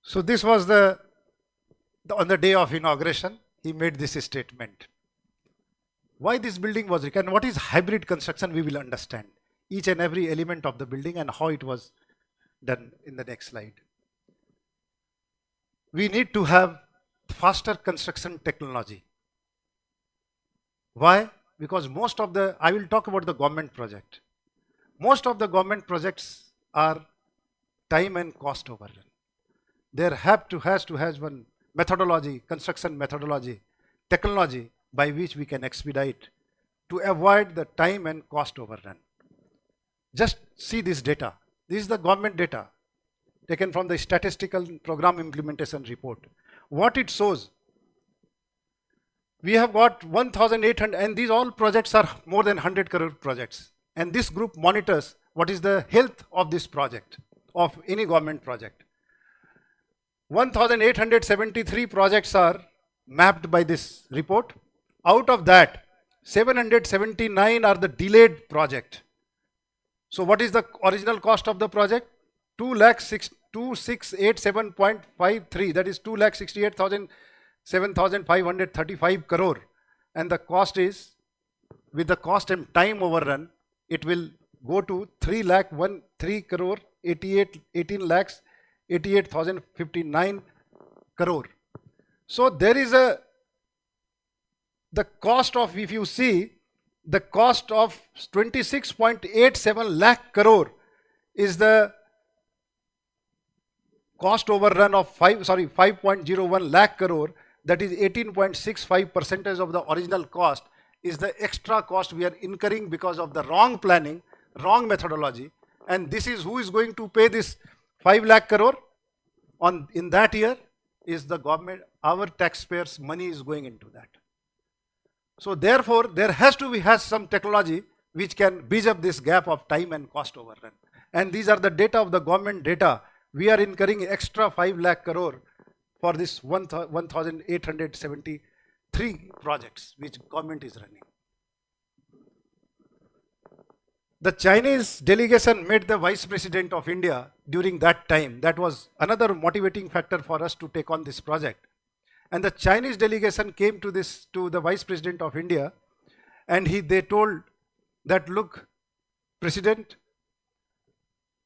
So this was on the day of inauguration, he made this statement. Why this building was required and what is hybrid construction, we will understand each and every element of the building and how it was done in the next slide. We need to have faster construction technology. Why? Because I will talk about the government project. Most of the government projects are time and cost overrun. There has to have one methodology, construction methodology, technology by which we can expedite to avoid the time and cost overrun. Just see this data. This is the government data taken from the statistical program implementation report. What it shows, we have got 1,800 and these all projects are more than 100 crore projects. And this group monitors what is the health of this project, of any government project. 1,873 projects are mapped by this report. Out of that, 779 are the delayed project. So what is the original cost of the project? 2,687.53, that is 2,68,7,535 crore. And the cost is, with the cost and time overrun, it will go to 3 crore 18 lakhs 88,059 crore. So there is the cost of, if you see, the cost of 26.87 lakh crore is the cost overrun of 5.01 lakh crore, that is 18.65% of the original cost is the extra cost we are incurring because of the wrong planning, wrong methodology. And this is who is going to pay this 5 lakh crore in that year is the government. Our taxpayers' money is going into that. So therefore, there has some technology which can bridge up this gap of time and cost overrun. And these are the data of the government data. We are incurring extra 5 lakh crore for this 1,873 projects which government is running. The Chinese delegation met the Vice President of India during that time. That was another motivating factor for us to take on this project. And the Chinese delegation came to the Vice President of India, and they told that, look, President,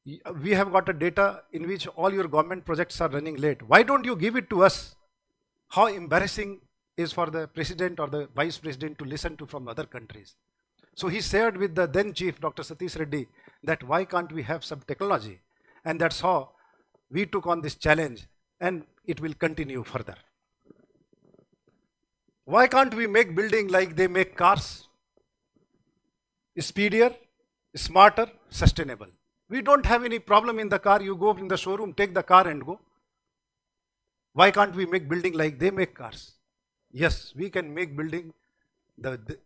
we have got a data in which all your government projects are running late. Why don't you give it to us? How embarrassing is for the president or the vice president to listen to from other countries. So he shared with the then chief, Dr. Satish Reddy, that why can't we have some technology? And that's how we took on this challenge, and it will continue further. Why can't we make building like they make cars? Speedier, smarter, sustainable. We don't have any problem in the car. You go in the showroom, take the car and go. Why can't we make building like they make cars? Yes, we can make building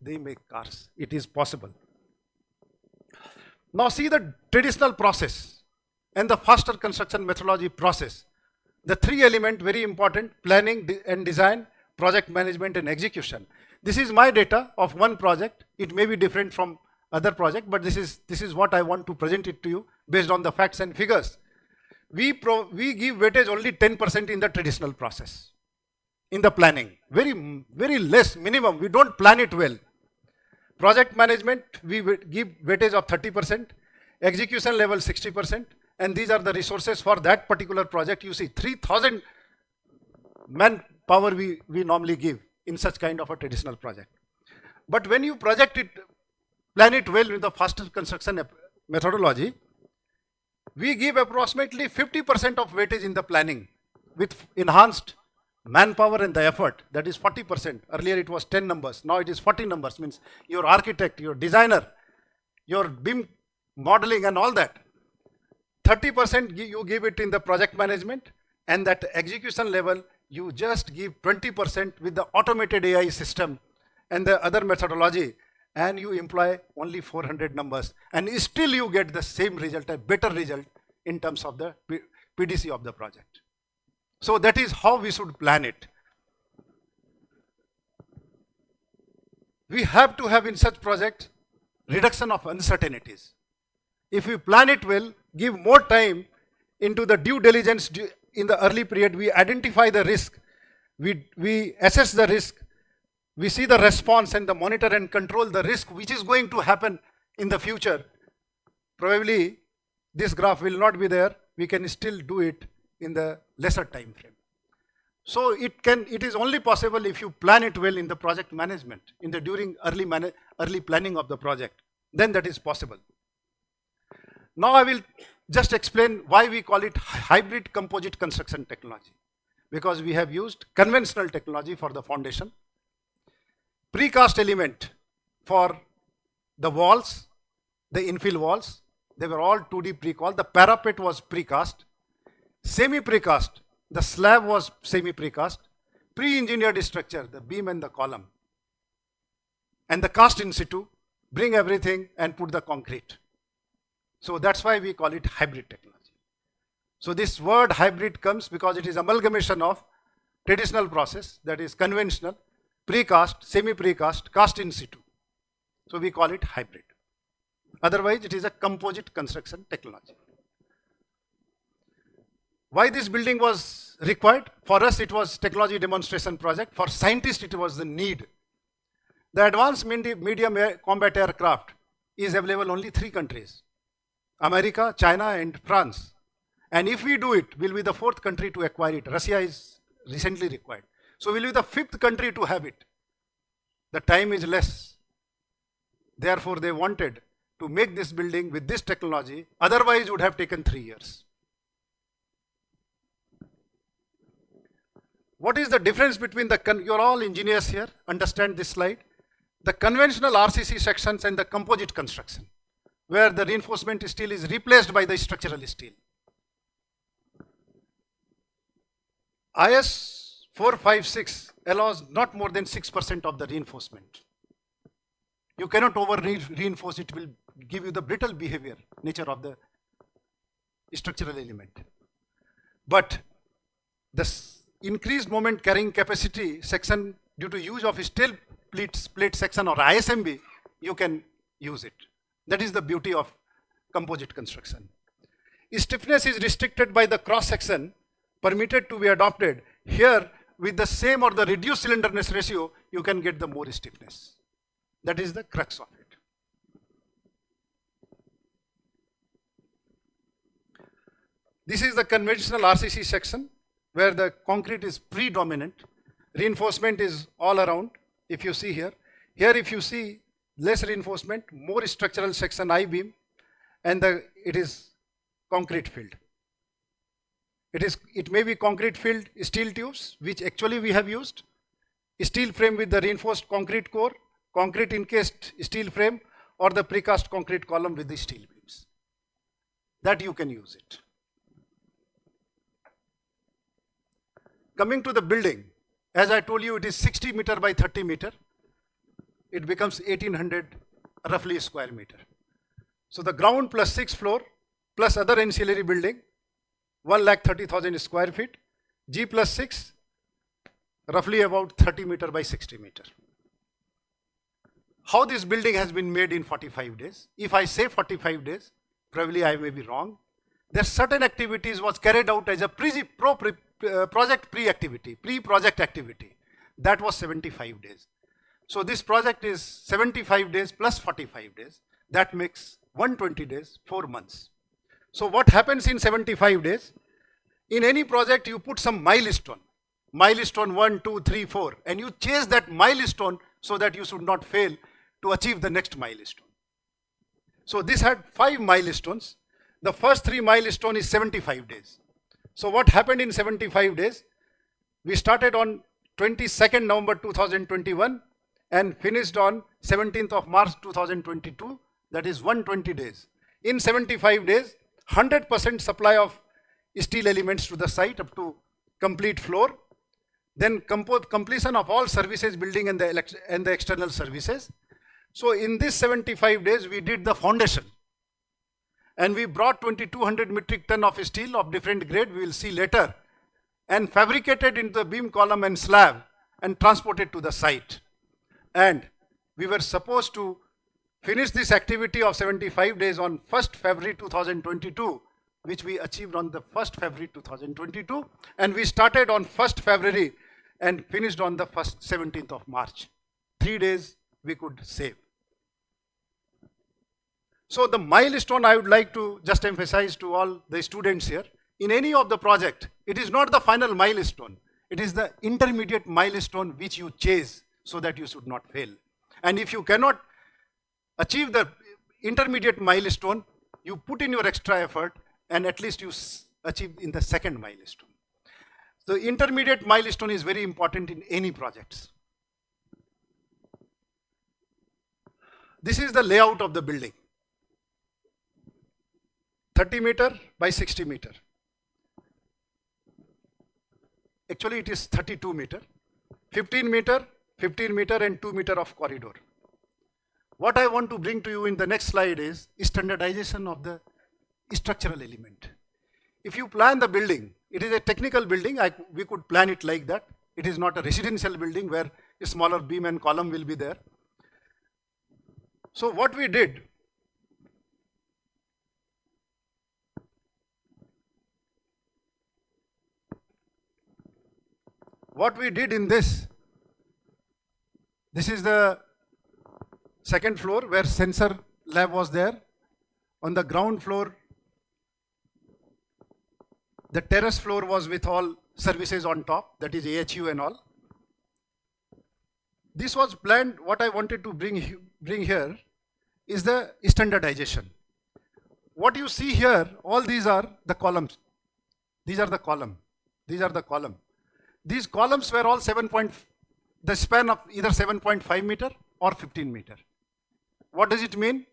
they make cars. It is possible. Now see the traditional process and the faster construction methodology process. The three elements very important: planning and design, project management and execution. This is my data of one project. It may be different from other project, but this is what I want to present it to you based on the facts and figures. We give weightage only 10% in the traditional process. In the planning, very less, minimum. We don't plan it well. Project management, we give weightage of 30%, execution level 60%, and these are the resources for that particular project. You see, 3,000 manpower we normally give in such kind of a traditional project. But when you project it, plan it well with the faster construction methodology, we give approximately 50% of weightage in the planning with enhanced manpower and the effort. That is 40%. Earlier it was 10 numbers. Now it is 40 numbers. Means your architect, your designer, your BIM modeling and all that. 30% you give it in the project management, and that execution level you just give 20% with the automated AI system and the other methodology, and you employ only 400 numbers, and still you get the same result, a better result in terms of the PDC of the project. So that is how we should plan it. We have to have in such projects reduction of uncertainties. If we plan it well, give more time into the due diligence in the early period, we identify the risk, we assess the risk, we see the response and the monitor and control the risk which is going to happen in the future. Probably this graph will not be there. We can still do it in the lesser time frame. So it is only possible if you plan it well in the project management, during early planning of the project. Then that is possible. Now I will just explain why we call it hybrid composite construction technology. Because we have used conventional technology for the foundation, precast element for the walls, the infill walls, they were all 2D precast. The parapet was precast, semi-precast, the slab was semi-precast, pre-engineered structure, the beam and the column, and the cast in situ, bring everything and put the concrete. So that's why we call it hybrid technology. So this word hybrid comes because it is amalgamation of traditional process, that is conventional, precast, semi-precast, cast in situ. So we call it hybrid. Otherwise it is a composite construction technology. Why this building was required? For us it was technology demonstration project. For scientists it was the need. The advanced medium combat aircraft is available only 3 countries: America, China and France. And if we do it, we'll be the 4th country to acquire it. Russia is recently required. So we'll be the 5th country to have it. The time is less. Therefore they wanted to make this building with this technology, otherwise it would have taken 3 years. What is the difference between you're all engineers here, understand this slide. The conventional RCC sections and the composite construction, where the reinforcement steel is replaced by the structural steel. IS 456 allows not more than 6% of the reinforcement. You cannot over reinforce, it will give you the brittle behavior, nature of the structural element. But the increased moment carrying capacity section due to use of steel plate section or ISMB, you can use it. That is the beauty of composite construction. Stiffness is restricted by the cross section permitted to be adopted. Here with the same or the reduced slenderness ratio, you can get the more stiffness. That is the crux of it. This is the conventional RCC section where the concrete is predominant. Reinforcement is all around. If you see here, if you see less reinforcement, more structural section I-beam, and it is concrete filled. It may be concrete filled steel tubes, which actually we have used. Steel frame with the reinforced concrete core, concrete encased steel frame, or the precast concrete column with the steel beams. That you can use it. Coming to the building, as I told you, it is 60 meter by 30 meter. It becomes 1800 roughly square meter. So the ground plus 6th floor plus other ancillary building, 1,30,000 square feet, G plus 6, roughly about 30 meter by 60 meter. How this building has been made in 45 days? If I say 45 days, probably I may be wrong. There certain activities was carried out as a project pre-project activity. That was 75 days. So this project is 75 days plus 45 days. That makes 120 days, 4 months. So what happens in 75 days? In any project, you put some milestone. Milestone 1, 2, 3, 4. And you chase that milestone so that you should not fail to achieve the next milestone. So this had 5 milestones. The first 3 milestone is 75 days. So what happened in 75 days? We started on 22nd November 2021 and finished on 17th of March 2022. That is 120 days. In 75 days, 100% supply of steel elements to the site up to complete floor. Then completion of all services, building and the external services. So in this 75 days, we did the foundation. And we brought 2200 metric ton of steel of different grade, we will see later, and fabricated into the beam column and slab and transported to the site. And we were supposed to finish this activity of 75 days on 1st February 2022, which we achieved on the 1st February 2022. And we started on 1st February and finished on the 17th of March. 3 days we could save. So the milestone I would like to just emphasize to all the students here, in any of the project, it is not the final milestone. It is the intermediate milestone which you chase so that you should not fail. And if you cannot achieve the intermediate milestone, you put in your extra effort and at least you achieve in the second milestone. The intermediate milestone is very important in any projects. This is the layout of the building. 30 meter by 60 meter. Actually, it is 32 meter. 15 meter, 15 meter and 2 meter of corridor. What I want to bring to you in the next slide is standardization of the structural element. If you plan the building, it is a technical building, we could plan it like that. It is not a residential building where a smaller beam and column will be there. So what we did, in this is the second floor where sensor lab was there. On the ground floor, the terrace floor was with all services on top, that is AHU and all. This was planned. What I wanted to bring here is the standardization. What you see here, all these are the columns. These are the column. These columns were all the span of either 7.5 meter or 15 meter. What does it mean?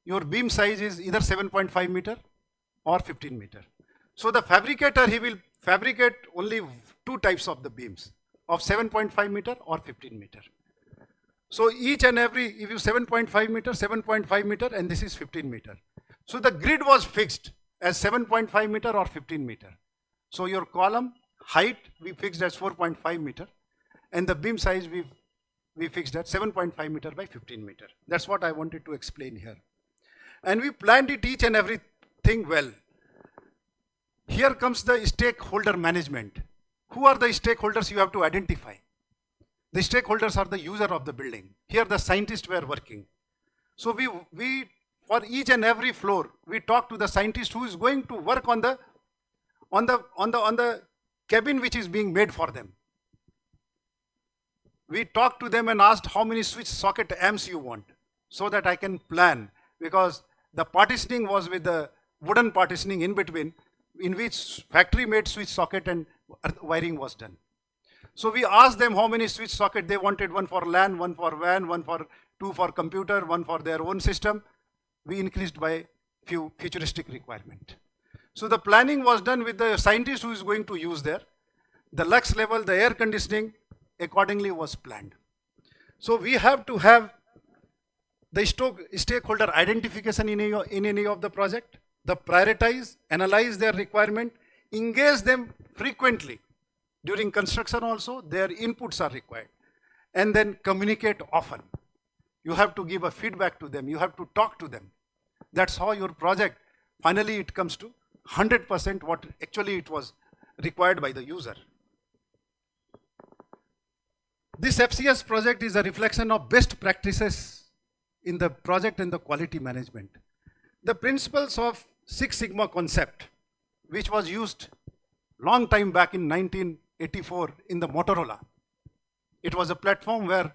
Your beam size is either 7.5 meter or 15 meter. So the fabricator, he will fabricate only 2 types of the beams, of 7.5 meter or 15 meter. So each and every, if you 7.5 meter, 7.5 meter, and this is 15 meter. So the grid was fixed as 7.5 meter or 15 meter. So your column height we fixed as 4.5 meter, and the beam size we fixed at 7.5 meter by 15 meter. That's what I wanted to explain here. And we planned it each and everything well. Here comes the stakeholder management. Who are the stakeholders you have to identify? The stakeholders are the user of the building. Here the scientists were working. So we for each and every floor, we talk to the scientist who is going to work on the on the cabin which is being made for them. We talked to them and asked how many switch socket amps you want, so that I can plan, because the partitioning was with the wooden partitioning in between, in which factory made switch socket and wiring was done. So we asked them how many switch socket they wanted, one for LAN, one for WAN, two for computer, one for their own system. We increased by few futuristic requirement. So the planning was done with the scientist who is going to use there. The lux level, the air conditioning accordingly was planned. So we have to have the stakeholder identification in any of the project, the prioritize, analyze their requirement, engage them frequently. During construction also, their inputs are required. And then communicate often. You have to give a feedback to them. You have to talk to them. That's how your project, finally it comes to 100% what actually it was required by the user. This FCS project is a reflection of best practices in the project and the quality management. The principles of Six Sigma concept, which was used long time back in 1984 in the Motorola. It was a platform where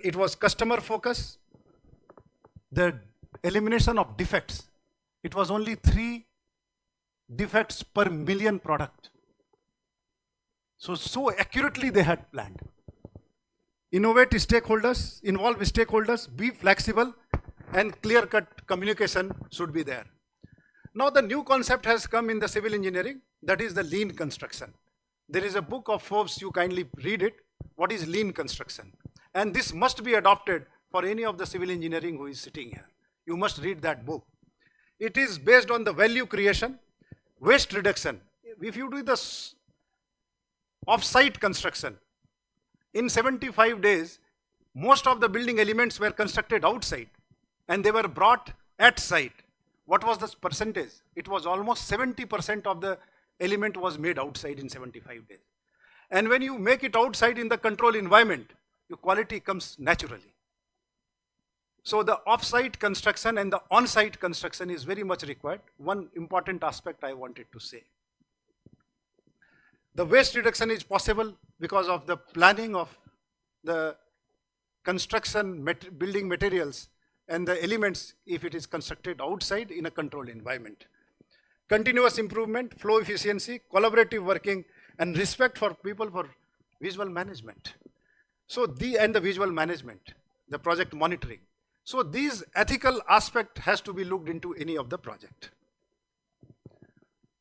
it was customer focus, the elimination of defects. It was only 3 defects per million product. So accurately they had planned. Innovate stakeholders, involve stakeholders, be flexible, and clear-cut communication should be there. Now the new concept has come in the civil engineering, that is the lean construction. There is a book of Forbes, you kindly read it, what is lean construction. And this must be adopted for any of the civil engineering who is sitting here. You must read that book. It is based on the value creation, waste reduction. If you do this off-site construction, in 75 days, most of the building elements were constructed outside and they were brought at site. What was the percentage? It was almost 70% of the element was made outside in 75 days. And when you make it outside in the control environment, your quality comes naturally. So the off-site construction and the on-site construction is very much required. One important aspect I wanted to say. The waste reduction is possible because of the planning of the construction building materials and the elements if it is constructed outside in a controlled environment. Continuous improvement, flow efficiency, collaborative working, and respect for people for visual management. So the visual management, the project monitoring. So these ethical aspect has to be looked into any of the project.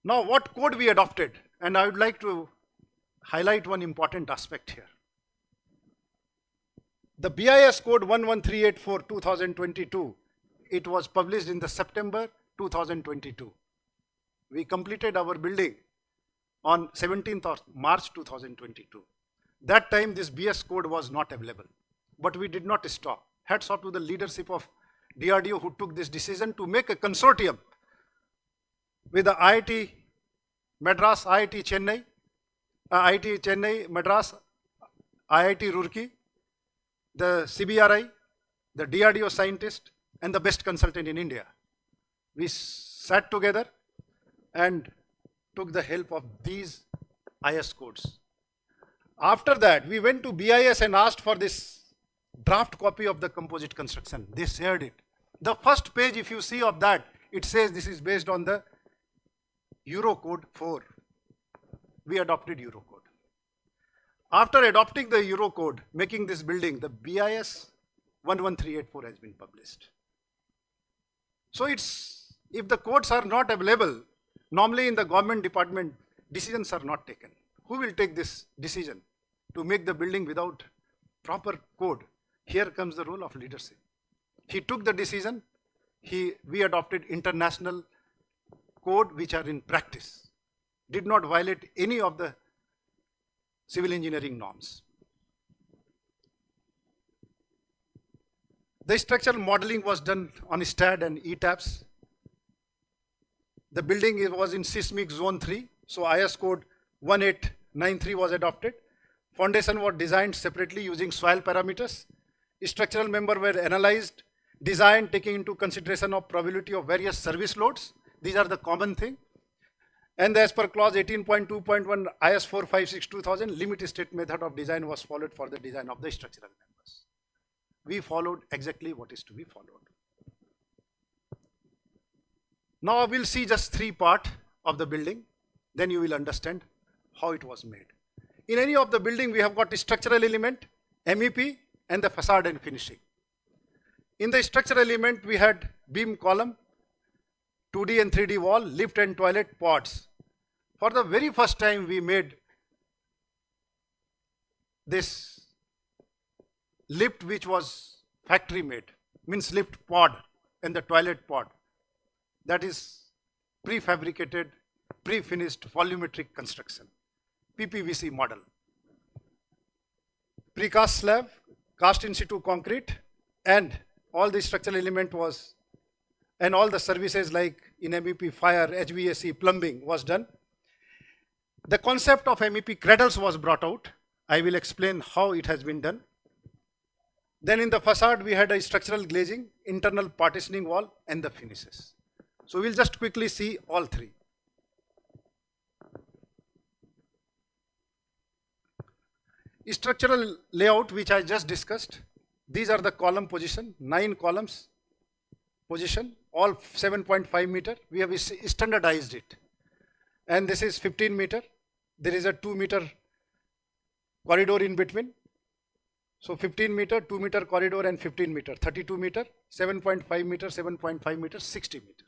Now what code we adopted, and I would like to highlight one important aspect here. The BIS code 11384 2022, it was published in the September 2022. We completed our building on 17th of March 2022. That time this BS code was not available, but we did not stop. Hats off to the leadership of DRDO who took this decision to make a consortium with the IIT Madras, IIT Chennai, Madras, IIT Roorkee, the CBRI, the DRDO scientist, and the best consultant in India. We sat together and took the help of these IS codes. After that, we went to BIS and asked for this draft copy of the composite construction. They shared it. The first page, if you see of that, it says this is based on the Eurocode 4. We adopted Eurocode. After adopting the Eurocode, making this building, the BIS 11384 has been published. So if the codes are not available, normally in the government department, decisions are not taken. Who will take this decision to make the building without proper code? Here comes the role of leadership. He took the decision. We adopted international code which are in practice, did not violate any of the civil engineering norms. The structural modeling was done on STAD and ETAPS. The building was in seismic zone 3, so IS code 1893 was adopted. Foundation was designed separately using soil parameters. Structural members were analyzed, designed taking into consideration of probability of various service loads. These are the common thing. And as per clause 18.2.1 IS 4562,000, limit state method of design was followed for the design of the structural members. We followed exactly what is to be followed. Now we'll see just three parts of the building, then you will understand how it was made. In any of the building, we have got structural element, MEP, and the facade and finishing. In the structural element, we had beam column, 2D and 3D wall, lift and toilet pods. For the very first time, we made this lift which was factory made, means lift pod and the toilet pod. That is prefabricated, pre-finished volumetric construction, PPVC model. Precast slab, cast in situ concrete, and all the structural element was, and all the services like in MEP, fire, HVAC, plumbing was done. The concept of MEP cradles was brought out. I will explain how it has been done. Then in the facade, we had a structural glazing, internal partitioning wall, and the finishes. So we'll just quickly see all three. Structural layout, which I just discussed. These are the column position, 9 columns position, all 7.5 meter. We have standardized it. And this is 15 meter. There is a 2 meter corridor in between. So 15 meter, 2 meter corridor and 15 meter, 32 meter, 7.5 meter, 7.5 meter, 60 meter.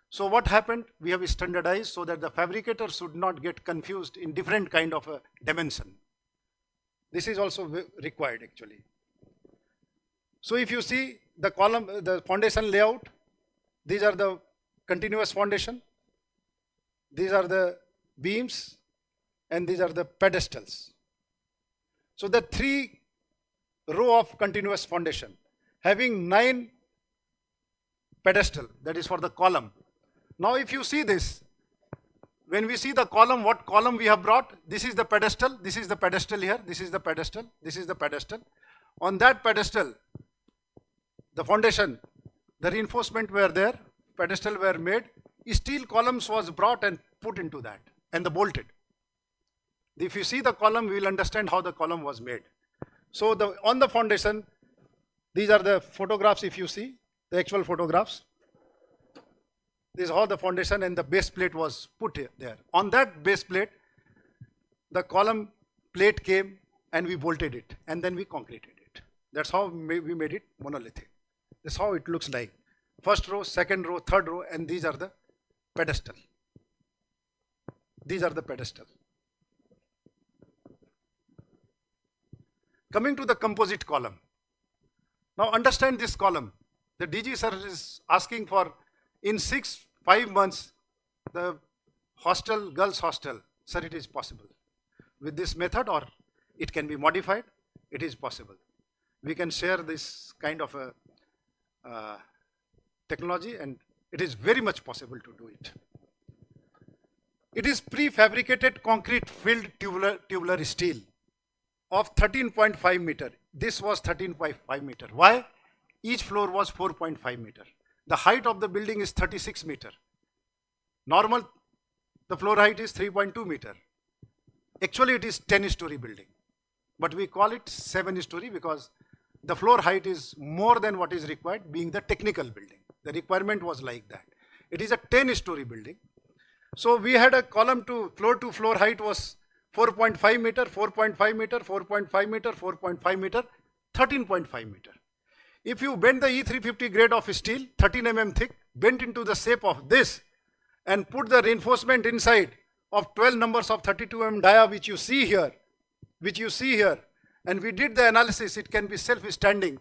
So what happened? We have standardized so that the fabricator should not get confused in different kind of a dimension. This is also required actually. So if you see the column, the foundation layout, these are the continuous foundation, these are the beams, and these are the pedestals. So the 3 row of continuous foundation having 9 pedestal, that is for the column. Now if you see this, when we see the column, what column we have brought, this is the pedestal here, this is the pedestal, this is the pedestal. On that pedestal, the foundation, the reinforcement were there, pedestal were made, steel columns was brought and put into that, and the bolted. If you see the column, we will understand how the column was made. So on the foundation, these are the photographs. If you see the actual photographs, this is how the foundation and the base plate was put there. On that base plate, the column plate came and we bolted it, and then we concreted it. That's how we made it monolithic. That's how it looks like. First row, second row, third row, and these are the pedestal. These are the pedestal. Coming to the composite column. Now understand this column. The DG sir is asking for in 5 months, the hostel, girls hostel. Sir, it is possible. With this method, or it can be modified, it is possible. We can share this kind of a technology, and it is very much possible to do it. It is prefabricated concrete filled tubular steel of 13.5 meter. This was 13.5 meter. Why? Each floor was 4.5 meter. The height of the building is 36 meter. Normal, the floor height is 3.2 meter. Actually, it is 10-story building, but we call it 7-story because the floor height is more than what is required, being the technical building. The requirement was like that. It is a 10-story building. So we had a column to floor height was 4.5 meter, 4.5 meter, 4.5 meter, 4.5 meter, 13.5 meter. If you bend the E350 grade of steel, 13 mm thick, bent into the shape of this, and put the reinforcement inside of 12 numbers of 32 mm dia, which you see here, and we did the analysis, it can be self-standing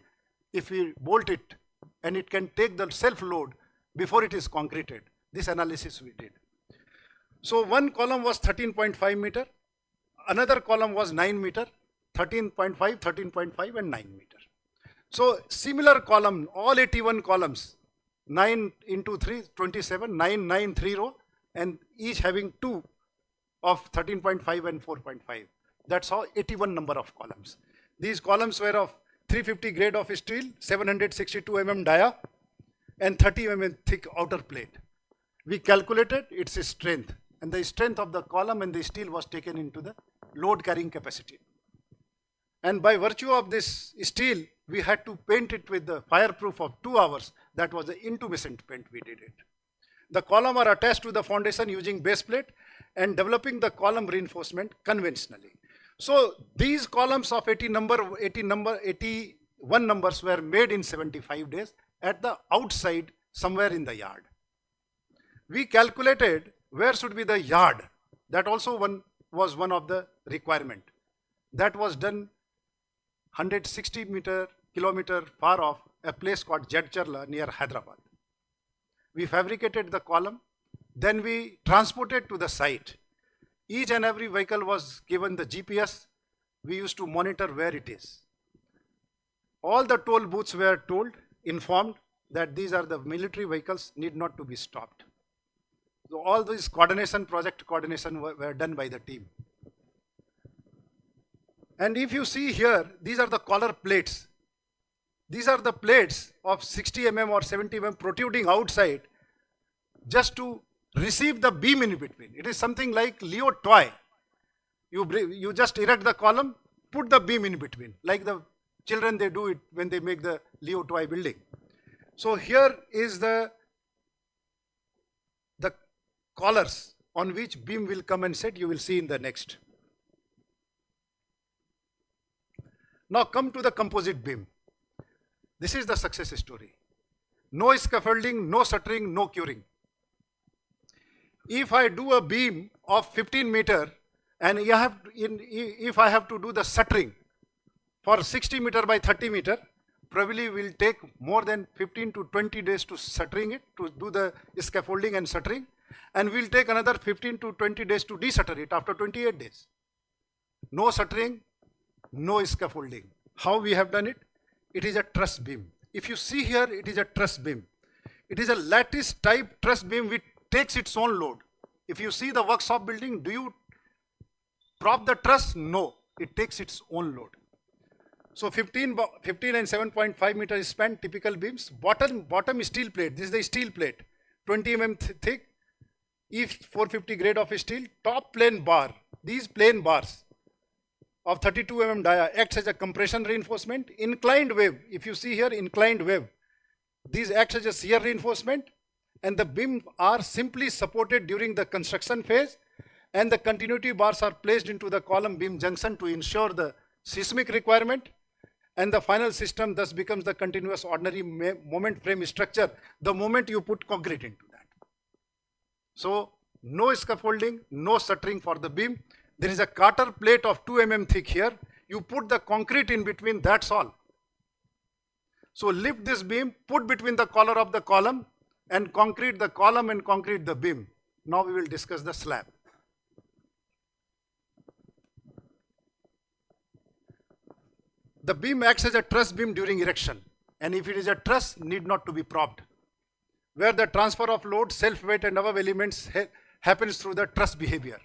if we bolt it, and it can take the self-load before it is concreted. This analysis we did. So one column was 13.5 meter, another column was 9 meter, 13.5, 13.5 and 9 meter. So similar column, all 81 columns, 9 into 3, 27, 9, 9, 3 row, and each having 2 of 13.5 and 4.5. That's how 81 number of columns. These columns were of 350 grade of steel, 762 mm dia, and 30 mm thick outer plate. We calculated its strength. and the strength of the column and the steel was taken into the load carrying capacity. And by virtue of this steel, we had to paint it with the fireproof of 2 hours. That was the intumescent paint we did it. The column are attached to the foundation using base plate and developing the column reinforcement conventionally. So these columns of 81 numbers were made in 75 days at the outside somewhere in the yard. We calculated where should be the yard. That also was one of the requirement. That was done 160 kilometer far off a place called Jadcharla near Hyderabad. We fabricated the column, then we transported to the site. Each and every vehicle was given the GPS. We used to monitor where it is. All the toll booths were informed that these are the military vehicles, need not to be stopped. So all these project coordination were done by the team. And if you see here, these are the collar plates. These are the plates of 60 mm or 70 mm protruding outside just to receive the beam in between. It is something like Leo toy. You just erect the column, put the beam in between. Like the children, they do it when they make the Leo toy building. So here is the collars on which beam will come and set. You will see in the next. Now come to the composite beam. This is the success story. No scaffolding, no shuttering, no curing. If I do a beam of 15 meter and if I have to do the shuttering for 60 meter by 30 meter, probably will take more than 15 to 20 days to shuttering it, to do the scaffolding and shuttering, and will take another 15 to 20 days to de-shutter it after 28 days. No shuttering, no scaffolding. How we have done it? It is a truss beam. If you see here, it is a truss beam. It is a lattice type truss beam which takes its own load. If you see the workshop building, do you prop the truss? No, it takes its own load. So 15 and 7.5 meter span typical beams. Bottom steel plate. This is the steel plate, 20 mm thick, E450 grade of steel. Top plain bar. These plain bars of 32 mm dia acts as a compression reinforcement. Inclined wave. If you see here, inclined wave. These acts as a shear reinforcement, and the beam are simply supported during the construction phase, and the continuity bars are placed into the column beam junction to ensure the seismic requirement, and the final system thus becomes the continuous ordinary moment frame structure the moment you put concrete into that. So no scaffolding, no shuttering for the beam. There is a Carter plate of 2 mm thick here. You put the concrete in between, that's all. So lift this beam, put between the collar of the column, and concrete the column and concrete the beam. Now we will discuss the slab. The beam acts as a truss beam during erection, and if it is a truss, need not to be propped, where the transfer of load, self-weight and above elements happens through the truss behavior.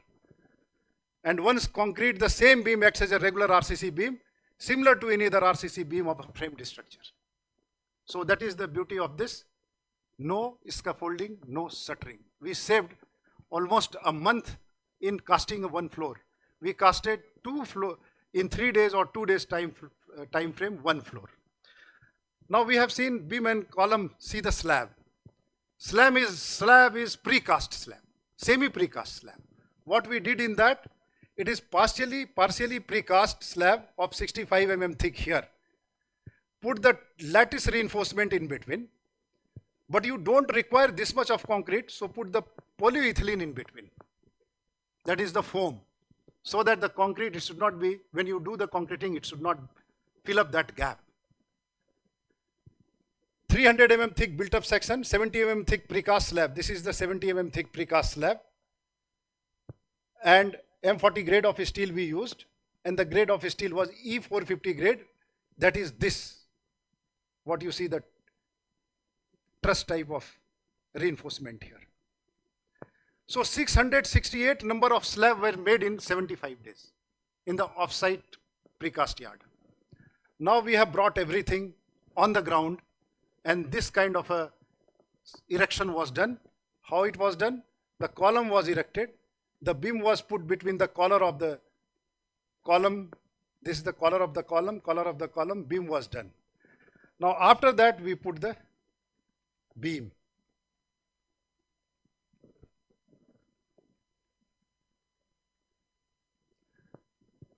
And once concrete, the same beam acts as a regular RCC beam, similar to any other RCC beam of a framed structure. So that is the beauty of this. No scaffolding, no shuttering. We saved almost a month in casting one floor. We casted 2 floors in 3 days or 2 days time frame, 1 floor. Now we have seen beam and column. See the slab. Slab is precast slab, semi-precast slab. What we did in that, it is partially precast slab of 65 mm thick here. Put the lattice reinforcement in between, but you don't require this much of concrete, so put the polyethylene in between. That is the foam, so that the concrete, it should not be, when you do the concreting, it should not fill up that gap. 300 mm thick built up section, 70 mm thick precast slab. This is the 70 mm thick precast slab. And M40 grade of steel we used, and the grade of steel was E450 grade. That is this, what you see, the truss type of reinforcement here. So 668 number of slab were made in 75 days in the off-site precast yard. Now we have brought everything on the ground, and this kind of a erection was done. How it was done? The column was erected, The beam was put between the collar of the column. This is the collar of the column, beam was done. Now after that we put the beam.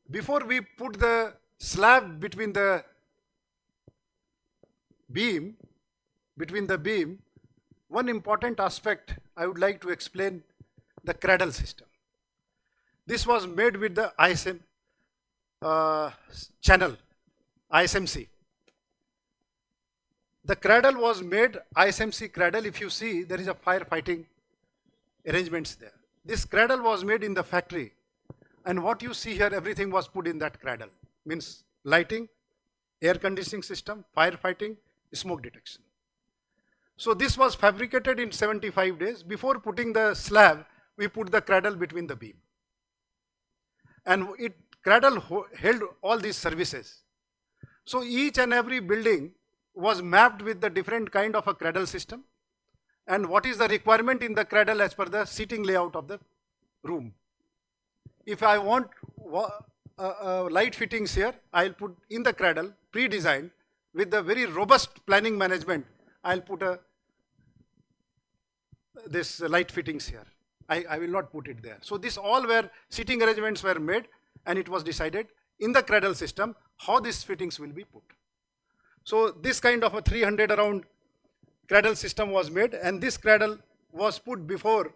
Before we put the slab between the beam, one important aspect I would like to explain, the cradle system. This was made with the ISM channel, ISMC. The cradle was made ISMC cradle. If you see, there is a firefighting arrangements there. This cradle was made in the factory, and what you see here, everything was put in that cradle. Means lighting, air conditioning system, firefighting, smoke detection. So this was fabricated in 75 days. Before putting the slab, we put the cradle between the beam. And cradle held all these services. So each and every building was mapped with the different kind of a cradle system, and what is the requirement in the cradle as per the seating layout of the room. If I want light fittings here, I'll put in the cradle, pre-designed, with the very robust planning management, I'll put this light fittings here. I will not put it there. So this all were seating arrangements were made, and it was decided in the cradle system how these fittings will be put. So this kind of a 300 around cradle system was made, and this cradle was put before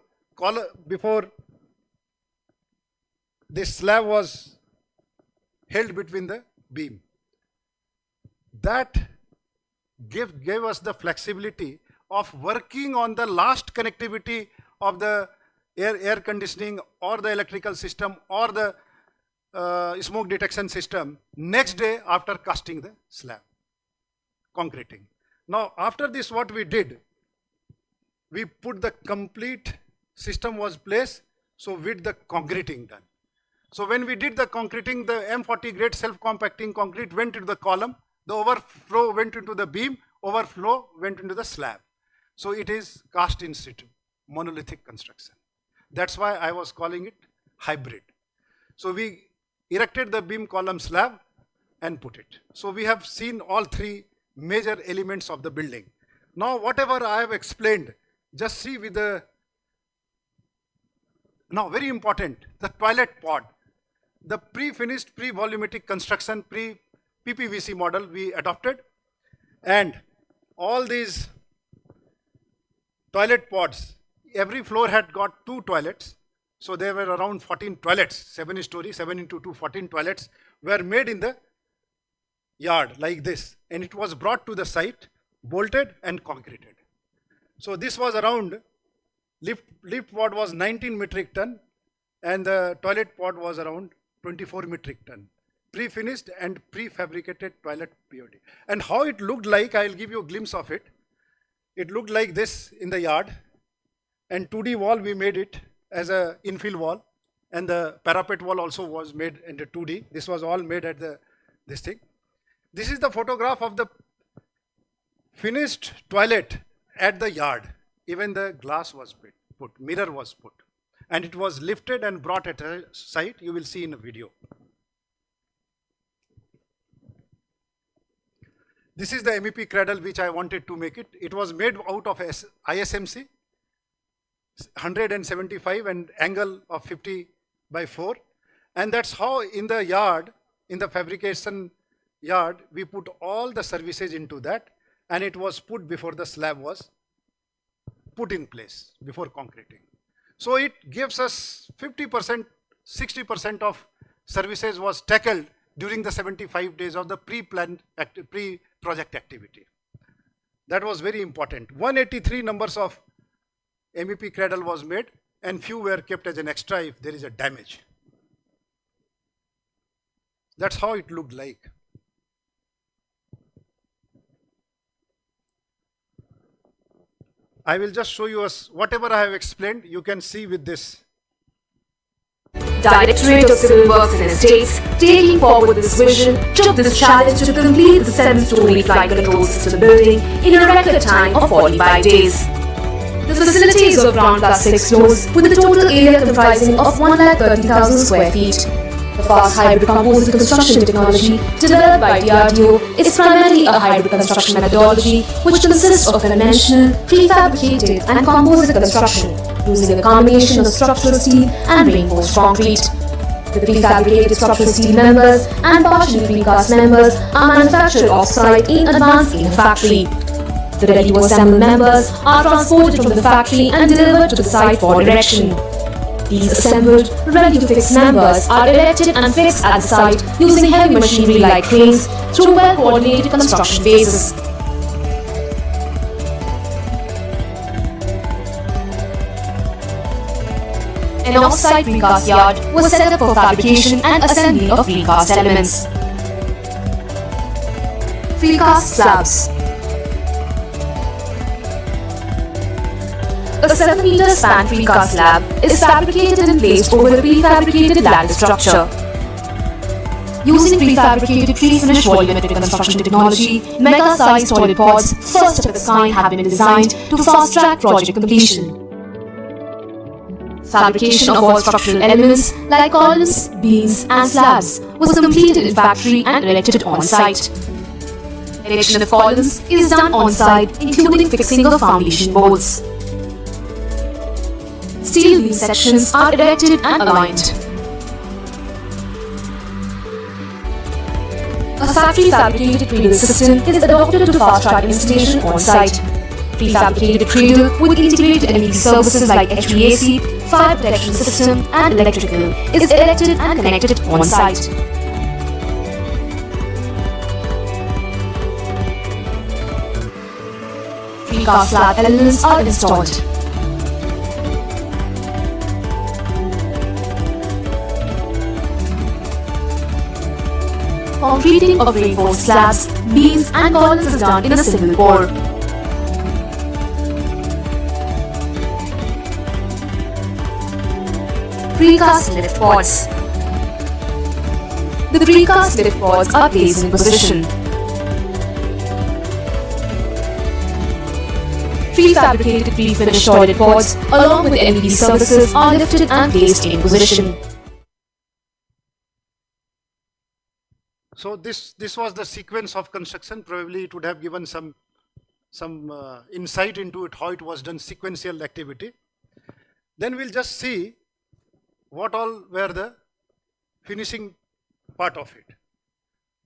this slab was held between the beam. That gave us the flexibility of working on the last connectivity of the air conditioning or the electrical system or the smoke detection system next day after casting the slab, concreting. Now after this, what we did, we put the complete system was placed, so with the concreting done. So when we did the concreting, the M40 grade self-compacting concrete went into the column, the overflow went into the beam, overflow went into the slab. So it is cast in situ, monolithic construction. That's why I was calling it hybrid. So we erected the beam column slab and put it. So we have seen all three major elements of the building. Now whatever I have explained, just see with the, now very important, the toilet pod. The pre-finished, pre-volumetric construction, pre-PPVC model we adopted, and all these toilet pods, every floor had got 2 toilets. So there were around 14 toilets, 7-story, 7 into 2, 14 toilets were made in the yard like this. And it was brought to the site, bolted and concreted. So this was around, lift pod was 19 metric ton and the toilet pod was around 24 metric ton. Pre-finished and prefabricated toilet POD. And how it looked like, I'll give you a glimpse of it. It looked like this in the yard, and 2D wall we made it as a infill wall, and the parapet wall also was made into 2D. This was all made at this thing. This is the photograph of the finished toilet at the yard. Even the glass was put, mirror was put, and it was lifted and brought at a site. You will see in a video. This is the MEP cradle which I wanted to make it. It was made out of ISMC, 175 and angle of 50/4. And that's how in the yard, in the fabrication yard, we put all the services into that, and it was put before the slab was put in place, before concreting. So it gives us 50%, 60% of services was tackled during the 75 days of the pre-project activity. That was very important. 183 numbers of MEP cradle was made, and few were kept as an extra if there is a damage. That's how it looked like. I will just show you whatever I have explained, you can see with this. Directorate of Civil Works and Estates, taking forward this vision, took this challenge to complete the 7-story flight control system building in a record time of 45 days. The facility is of ground plus 6 floors with a total area comprising of 130,000 square feet. The fast hybrid composite construction technology developed by DRDO is primarily a hybrid construction methodology which consists of conventional, prefabricated and composite construction using a combination of structural steel and reinforced concrete. The prefabricated structural steel members and partially precast members are manufactured off-site in advance in a factory. The ready-to-assemble members are transported from the factory and delivered to the site for erection. These assembled, ready-to-fix members are erected and fixed at the site using heavy machinery like cranes through well-coordinated construction phases. An off-site precast yard was set up for fabrication and assembly of precast elements. Precast slabs. A 7-meter span precast slab is fabricated and placed over a prefabricated ladder structure. Using prefabricated pre-finished volumetric construction technology, mega-sized toilet pods, first of its kind, have been designed to fast-track project completion. Fabrication of all structural elements like columns, beams and slabs was completed in factory and erected on-site. Erection of columns is done on-site, including fixing of foundation bolts. Steel beam sections are erected and aligned. A factory fabricated cradle system is adopted to fast-track installation on-site. Prefabricated cradle with integrated LED services like HVAC, fire protection system and electrical is erected and connected on-site. Precast slab elements are installed. Concreting of reinforced slabs, beams and columns is done in a single pour. Precast lift pods. The precast lift pods are placed in position. Prefabricated pre-finished toilet pods along with LED services are lifted and placed in position. So this was the sequence of construction. Probably it would have given some insight into it, how it was done, sequential activity. Then we'll just see what all were the finishing part of it.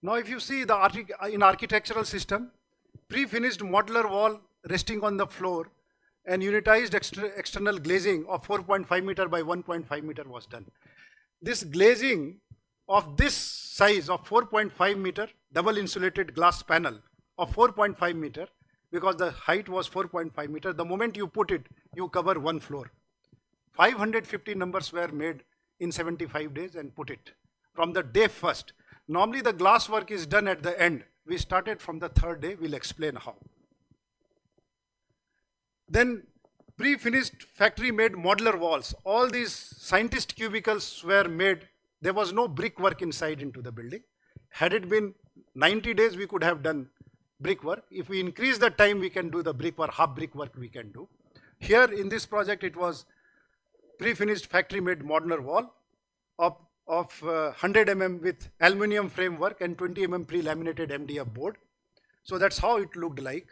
Now if you see in architectural system, pre-finished modular wall resting on the floor and unitized external glazing of 4.5 meter by 1.5 meter was done. This glazing of this size of 4.5 meter, double insulated glass panel of 4.5 meter, because the height was 4.5 meter, the moment you put it, you cover one floor. 550 numbers were made in 75 days and put it from the day first. Normally the glass work is done at the end. We started from the third day, we'll explain how. Then pre-finished factory made modular walls. All these scientist cubicles were made. There was no brickwork inside into the building. Had it been 90 days, we could have done brickwork. If we increase the time, we can do the brickwork, half brickwork we can do. Here in this project, it was pre-finished factory made modular wall of 100 mm with aluminum framework and 20 mm pre-laminated MDF board. So that's how it looked like.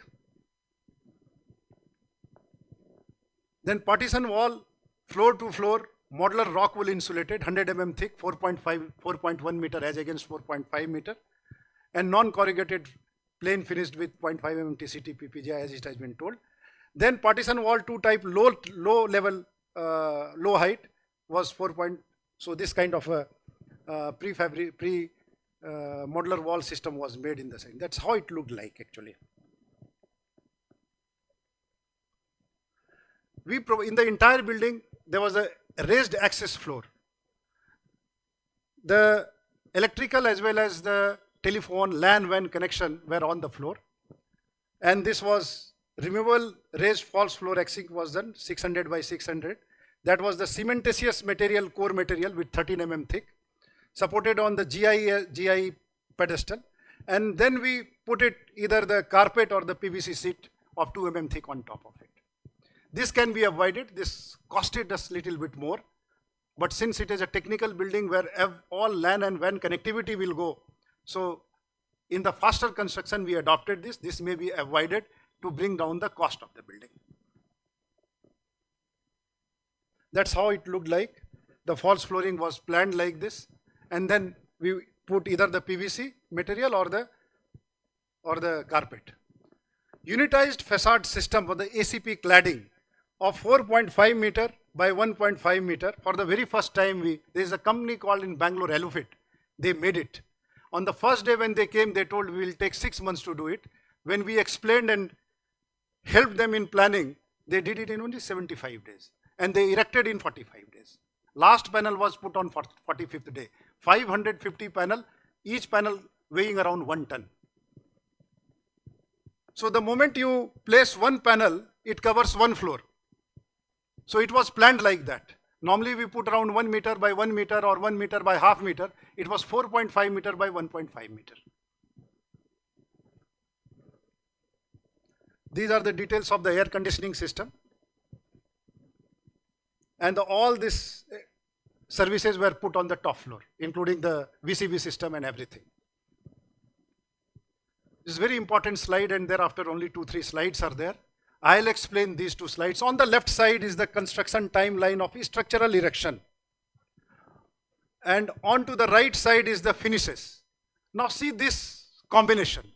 Then partition wall, floor to floor, modular rock wool insulated, 100 mm thick, 4.1 meter as against 4.5 meter, and non-corrugated plain finished with 0.5 mm TCT PPG as it has been told. Then partition wall 2 type low level, low height was 4. So this kind of a modular wall system was made in the same. That's how it looked like actually. In the entire building, there was a raised access floor. The electrical as well as the telephone, LAN, WAN connection were on the floor. And this was removable raised false floor axing was done, 600 by 600. That was the cementitious material, core material with 13 mm thick, supported on the GI pedestal. And then we put it either the carpet or the PVC sheet of 2 mm thick on top of it. This can be avoided. This costed us a little bit more. But since it is a technical building where all LAN and WAN connectivity will go, so in the faster construction, we adopted this. This may be avoided to bring down the cost of the building. That's how it looked like. The false flooring was planned like this. And then we put either the PVC material or the carpet. Unitized facade system for the ACP cladding of 4.5 meter by 1.5 meter. For the very first time, there is a company called in Bangalore, Elufit. They made it. On the first day when they came, they told we will take 6 months to do it. When we explained and helped them in planning, they did it in only 75 days. And they erected in 45 days. Last panel was put on 45th day. 550 panel, each panel weighing around 1 ton. So the moment you place one panel, it covers one floor. So it was planned like that. Normally we put around 1 meter by 1 meter or 1 meter by half meter. It was 4.5 meter by 1.5 meter. These are the details of the air conditioning system. And all these services were put on the top floor, including the VCV system and everything. This is a very important slide, and thereafter only 2-3 slides are there. I'll explain these 2 slides. On the left side is the construction timeline of structural erection. And on to the right side is the finishes. Now see this combination.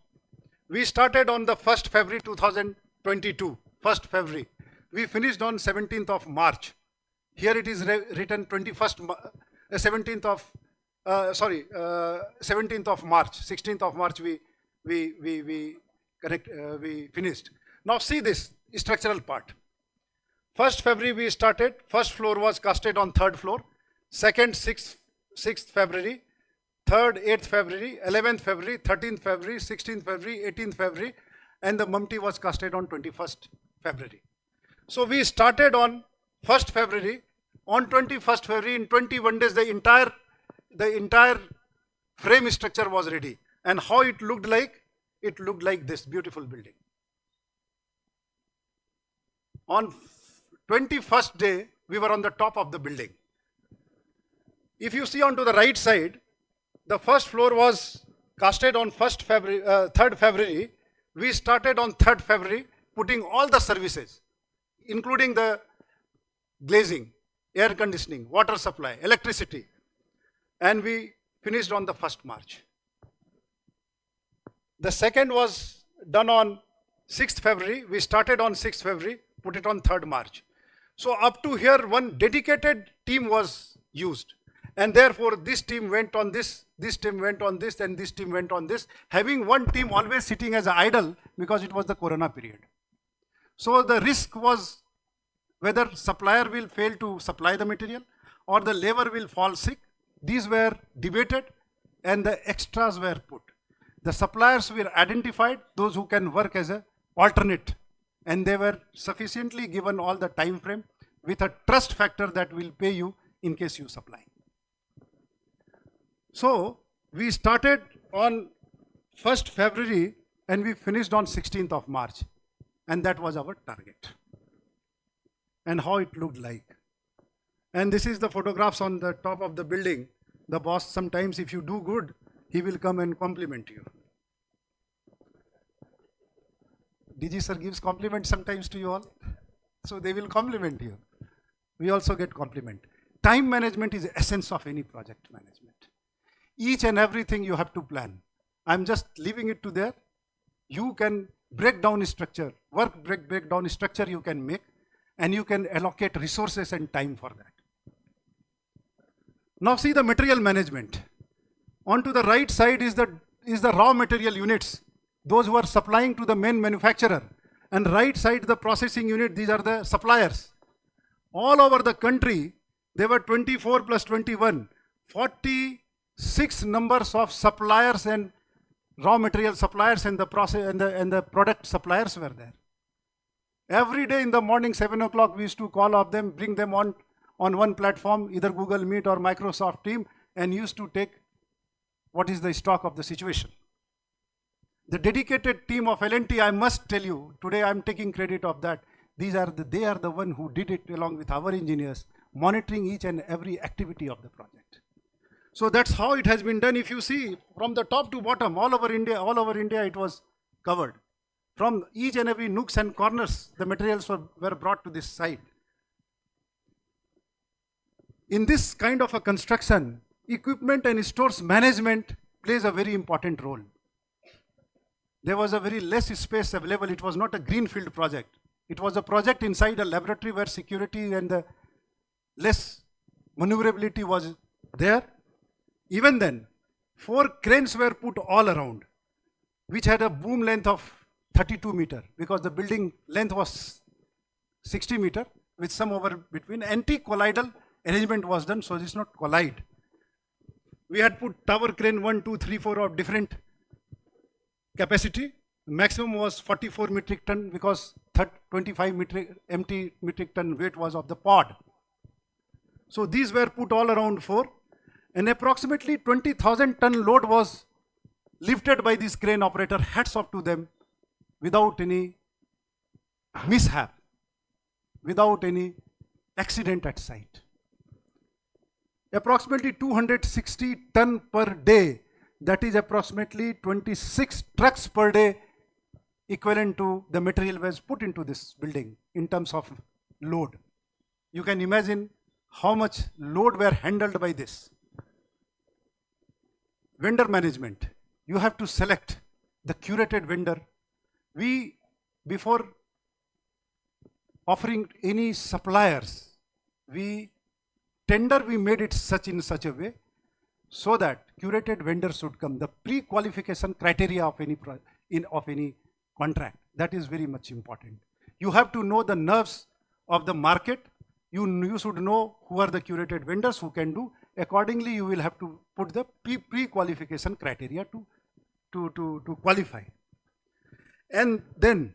We started on the 1st February 2022, 1st February. We finished on 17th of March. Here it is written 17th of March. 16th of March we finished. Now see this structural part. 1st February we started. First floor was casted on 3rd floor. 2nd 6th February. 3rd 8th February. 11th February. 13th February. 16th February. 18th February. And the mumti was casted on 21st February. So we started on 1st February. On 21st February, in 21 days, the entire frame structure was ready. And how it looked like? It looked like this beautiful building. On 21st day, we were on the top of the building. If you see onto the right side, the first floor was casted on 3rd February. We started on 3rd February, putting all the services, including the glazing, air conditioning, water supply, electricity, and we finished on the 1st March. The second was done on 6th February. We started on 6th February, put it on 3rd March. So up to here, one dedicated team was used. And therefore, this team went on this team went on this, and this team went on this, having one team always sitting as idle because it was the Corona period. So the risk was whether supplier will fail to supply the material or the labor will fall sick. These were debated and the extras were put. The suppliers were identified, those who can work as an alternate, and they were sufficiently given all the time frame with a trust factor that will pay you in case you supply. So we started on 1st February and we finished on 16th of March, and that was our target. And how it looked like. And this is the photographs on the top of the building. The boss, sometimes if you do good, he will come and compliment you. DG sir gives compliment sometimes to you all. So they will compliment you. We also get compliment. Time management is the essence of any project management. Each and everything you have to plan. I'm just leaving it to there. You can break down structure, break down structure you can make, and you can allocate resources and time for that. Now see the material management. On to the right side is the raw material units, those who are supplying to the main manufacturer. And right side the processing unit, these are the suppliers. All over the country, there were 24 plus 21, 46 numbers of suppliers and raw material suppliers, and the process and the product suppliers were there. Every day in the morning, 7 o'clock, we used to call up them, bring them on one platform, either Google Meet or Microsoft Team, and used to take what is the stock of the situation. The dedicated team of L&T, I must tell you, today I'm taking credit of that. They are the one who did it along with our engineers, monitoring each and every activity of the project. So that's how it has been done. If you see from the top to bottom, all over India it was covered. From each and every nooks and corners, the materials were brought to this site. In this kind of a construction, equipment and stores management plays a very important role. There was a very less space available. It was not a greenfield project. It was a project inside a laboratory where security and the less maneuverability was there. Even then, 4 cranes were put all around, which had a boom length of 32 meter, because the building length was 60 meter with some over between. Anti-collidal arrangement was done, so it's not collide. We had put tower crane 1, 2, 3, 4 of different capacity. Maximum was 44 metric ton because 25 empty metric ton weight was of the pod. So these were put all around 4, and approximately 20,000 ton load was lifted by this crane operator. Hats off to them, without any mishap, without any accident at site. Approximately 260 ton per day, that is approximately 26 trucks per day, equivalent to the material was put into this building in terms of load. You can imagine how much load were handled by this. Vendor management. You have to select the curated vendor. We, before offering any suppliers, we made it in such a way so that curated vendors should come. The pre-qualification criteria of any contract, that is very much important. You have to know the nerves of the market. You should know who are the curated vendors who can do. Accordingly, you will have to put the pre-qualification criteria to qualify. And then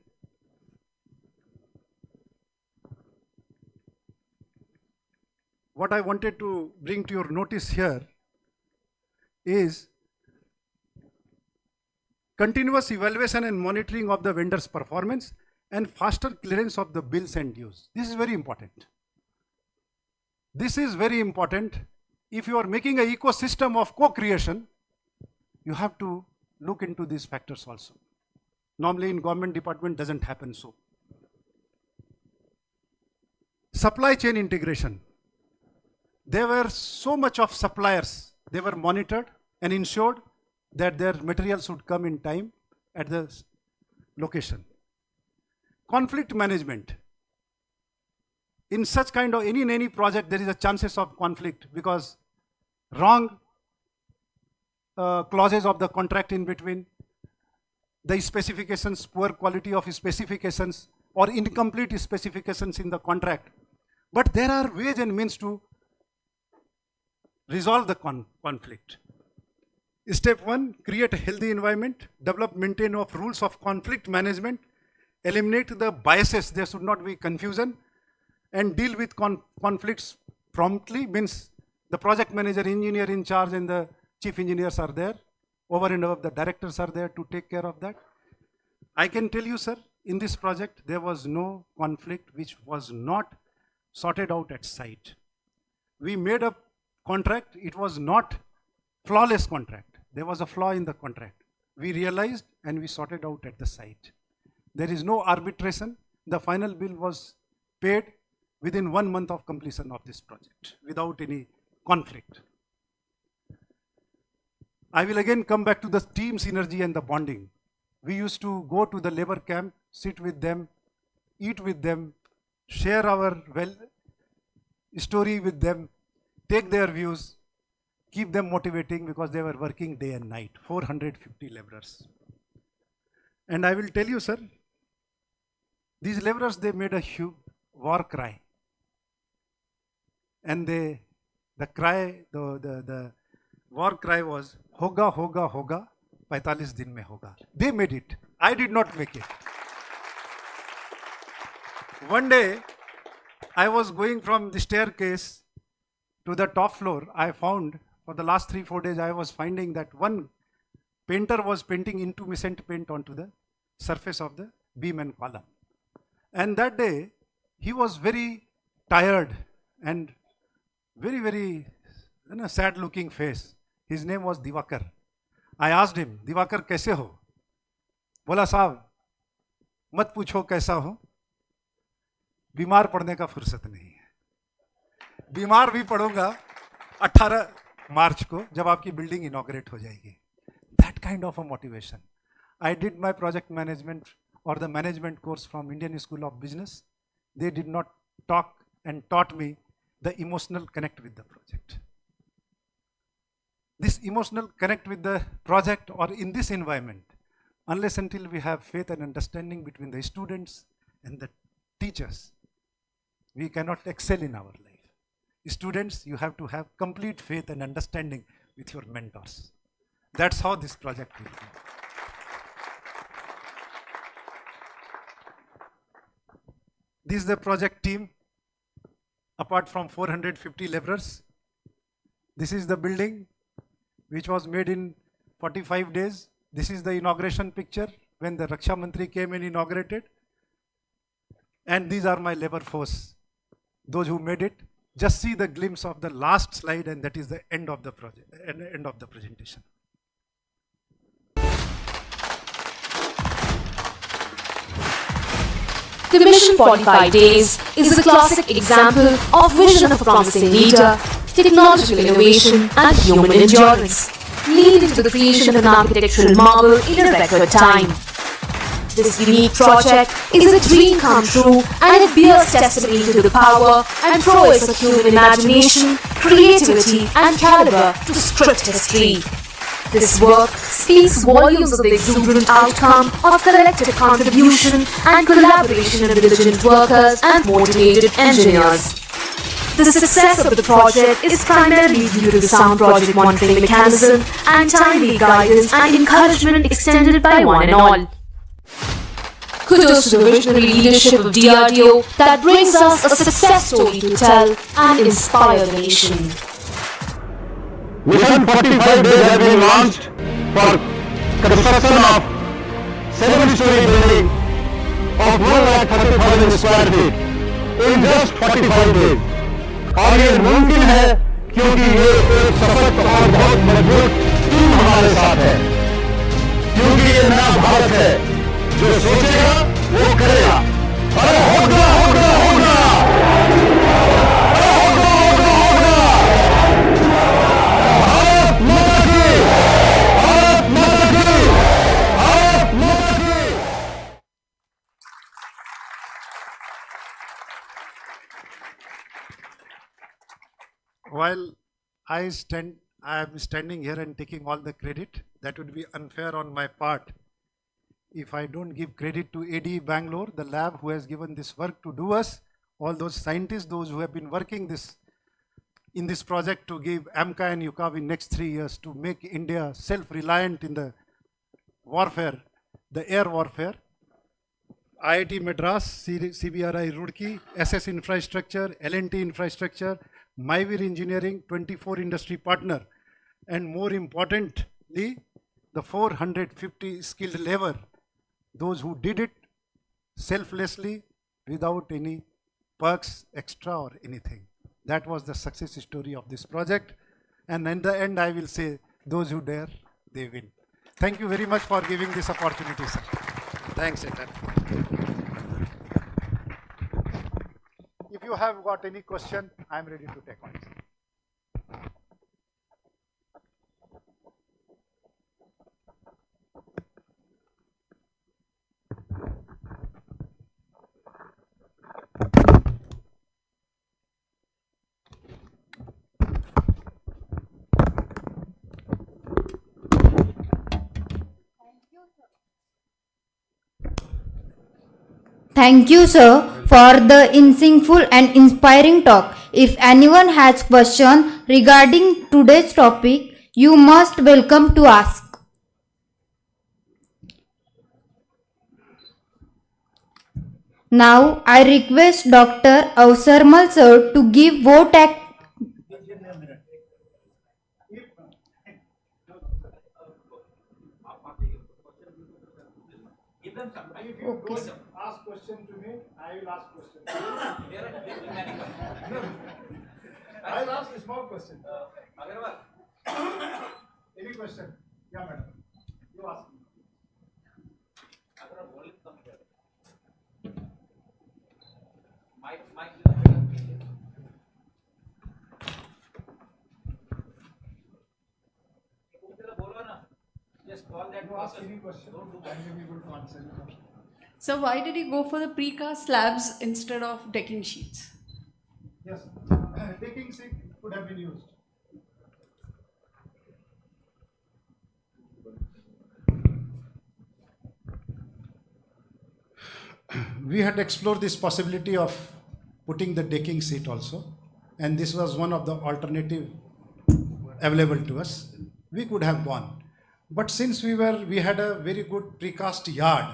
what I wanted to bring to your notice here is continuous evaluation and monitoring of the vendor's performance and faster clearance of the bills and dues. This is very important. This is very important. If you are making an ecosystem of co-creation, you have to look into these factors also. Normally in government department doesn't happen so. Supply chain integration. There were so much of suppliers. They were monitored and ensured that their materials would come in time at the location. Conflict management. In such kind of any project, there is a chances of conflict because wrong clauses of the contract in between, the specifications, poor quality of specifications or incomplete specifications in the contract. But there are ways and means to resolve the conflict. Step 1, create a healthy environment, develop, maintain of rules of conflict management, eliminate the biases, there should not be confusion, and deal with conflicts promptly, means the project manager, engineer in charge and the chief engineers are there, over and above the directors are there to take care of that. I can tell you, sir, in this project, there was no conflict which was not sorted out at site. We made a contract, it was not flawless contract. There was a flaw in the contract. We realized and we sorted out at the site. There is no arbitration. The final bill was paid within 1 month of completion of this project without any conflict. I will again come back to the team synergy and the bonding. We used to go to the labor camp, sit with them, eat with them, share our story with them, take their views, keep them motivating because they were working day and night, 450 laborers. And I will tell you, sir, these laborers, they made a huge war cry. And the war cry was, hoga, hoga, hoga, 45 din mein hoga. They made it. I did not make it. One day, I was going from the staircase to the top floor. I found, for the last 3-4 days, I was finding that one painter was painting intumescent paint onto the surface of the beam and column. And that day, he was very tired and very sad looking face. His name was Diwakar. I asked him, Diwakar कैसे हो? बोला साहब मत पूछो कैसा हो, बीमार पड़ने का फुर्सत नहीं है। बीमार भी पड़ूंगा 18 मार्च को जब आपकी बिल्डिंग इनॉग्रेट हो जाएगी। That kind of a motivation. I did my project management or the management course from Indian School of Business. They did not talk and taught me the emotional connect with the project. This emotional connect with the project or in this environment, unless until we have faith and understanding between the students and the teachers, we cannot excel in our life. Students, you have to have complete faith and understanding with your mentors. That's how this project will be. This is the project team. Apart from 450 laborers, this is the building which was made in 45 days. This is the inauguration picture when the Raksha Mantri came and inaugurated. And these are my labor force, those who made it. Just see the glimpse of the last slide, and that is the end of the project, end of the presentation. The Mission 45 Days is a classic example of vision of a promising leader, technological innovation and human endurance, leading to the creation of an architectural marvel in a record time. This unique project is a dream come true and it bears testimony to the power and prowess of human imagination, creativity and caliber to script history. This work speaks volumes of the exuberant outcome of collective contribution and collaboration of diligent workers and motivated engineers. The success of the project is primarily due to the sound project monitoring mechanism and timely guidance and encouragement extended by one and all. Kudos to the visionary leadership of DRDO that brings us a success story to tell and inspire the nation. Mission 45 days have been launched for construction of 7-story building of 1,30,000 square feet in just 45 days. और ये मुमकिन है क्योंकि ये एक सशक्त और बहुत मजबूत टीम हमारे साथ है, क्योंकि ये नया भारत है जो सोचेगा वो करेगा। अरे होगा होगा होगा, अरे होगा होगा होगा। भारत माता की, भारत माता की, भारत माता की। While I am standing here and taking all the credit, that would be unfair on my part if I don't give credit to AD Bangalore, the lab who has given this work to do us, all those scientists, those who have been working in this project to give AMCA and UCAV in next 3 years to make India self-reliant in the warfare, the air warfare. IIT Madras, CBRI Roorkee, SS Infrastructure, L&T Infrastructure, Myvir Engineering, 24 industry partner, and more importantly, the 450 skilled labor, those who did it selflessly without any perks, extra or anything. That was the success story of this project. And in the end, I will say, those who dare, they win. Thank you very much for giving this opportunity, sir. Thanks, Ethan. If you have got any question, I am ready to take on. Thank you, sir, for the insightful and inspiring talk. If anyone has question regarding today's topic, you must welcome to ask. Now, I request Dr. Avsarmal sir to give vote act. Okay. ask question to me, I will ask question. No. I will ask a small question. Any question? Yeah, madam. You ask. You ask any question, I will be able to answer you. So why did you go for the precast slabs instead of decking sheets? Yes, taking seat could have been used. We had explored this possibility of putting the decking seat also, and this was one of the alternative available to us. We could have gone, but since we had a very good precast yard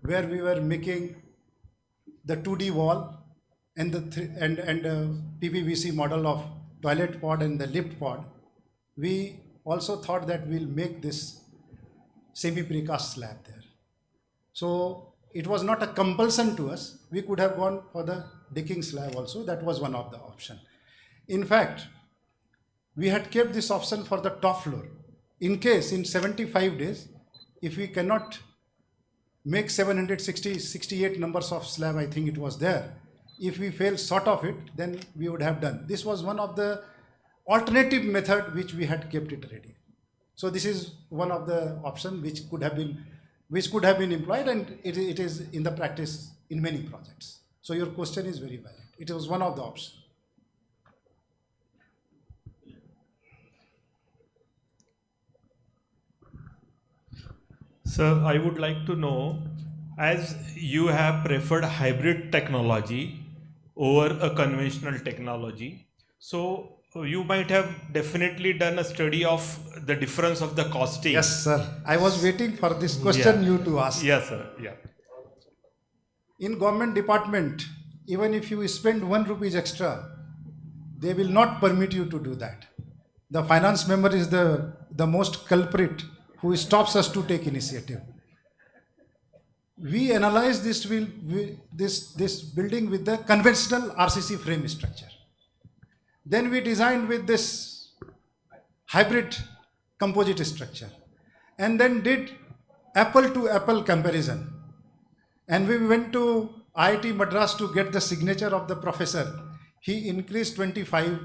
where we were making the 2D wall and the PPVC model of toilet pod and the lift pod, we also thought that we'll make this semi-precast slab there. So it was not a compulsion to us. We could have gone for the decking slab also. That was one of the options. In fact, we had kept this option for the top floor. In case in 75 days, if we cannot make 768 numbers of slab, I think it was there. If we fail short of it, then we would have done. This was one of the alternative method which we had kept it ready. So this is one of the options which could have been employed, and it is in the practice in many projects. So your question is very valid. It was one of the options. Sir, I would like to know, as you have preferred hybrid technology over a conventional technology, so you might have definitely done a study of the difference of the costing. Yes, sir. I was waiting for this question you to ask. Yes, sir. Yeah. In government department, even if you spend 1 rupees extra, they will not permit you to do that. The finance member is the most culprit who stops us to take initiative. We analyzed this building with the conventional RCC frame structure. Then we designed with this hybrid composite structure, and then did apple to apple comparison. And we went to IIT Madras to get the signature of the professor. He increased 25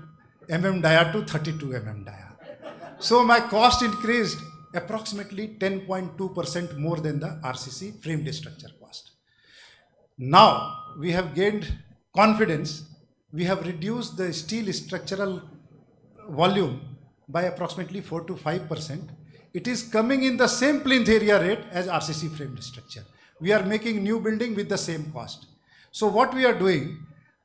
mm dia to 32 mm dia. So my cost increased approximately 10.2% more than the RCC framed structure cost. Now we have gained confidence. We have reduced the steel structural volume by approximately 4 to 5%. It is coming in the same plinth area rate as RCC framed structure. We are making new building with the same cost. So what we are doing,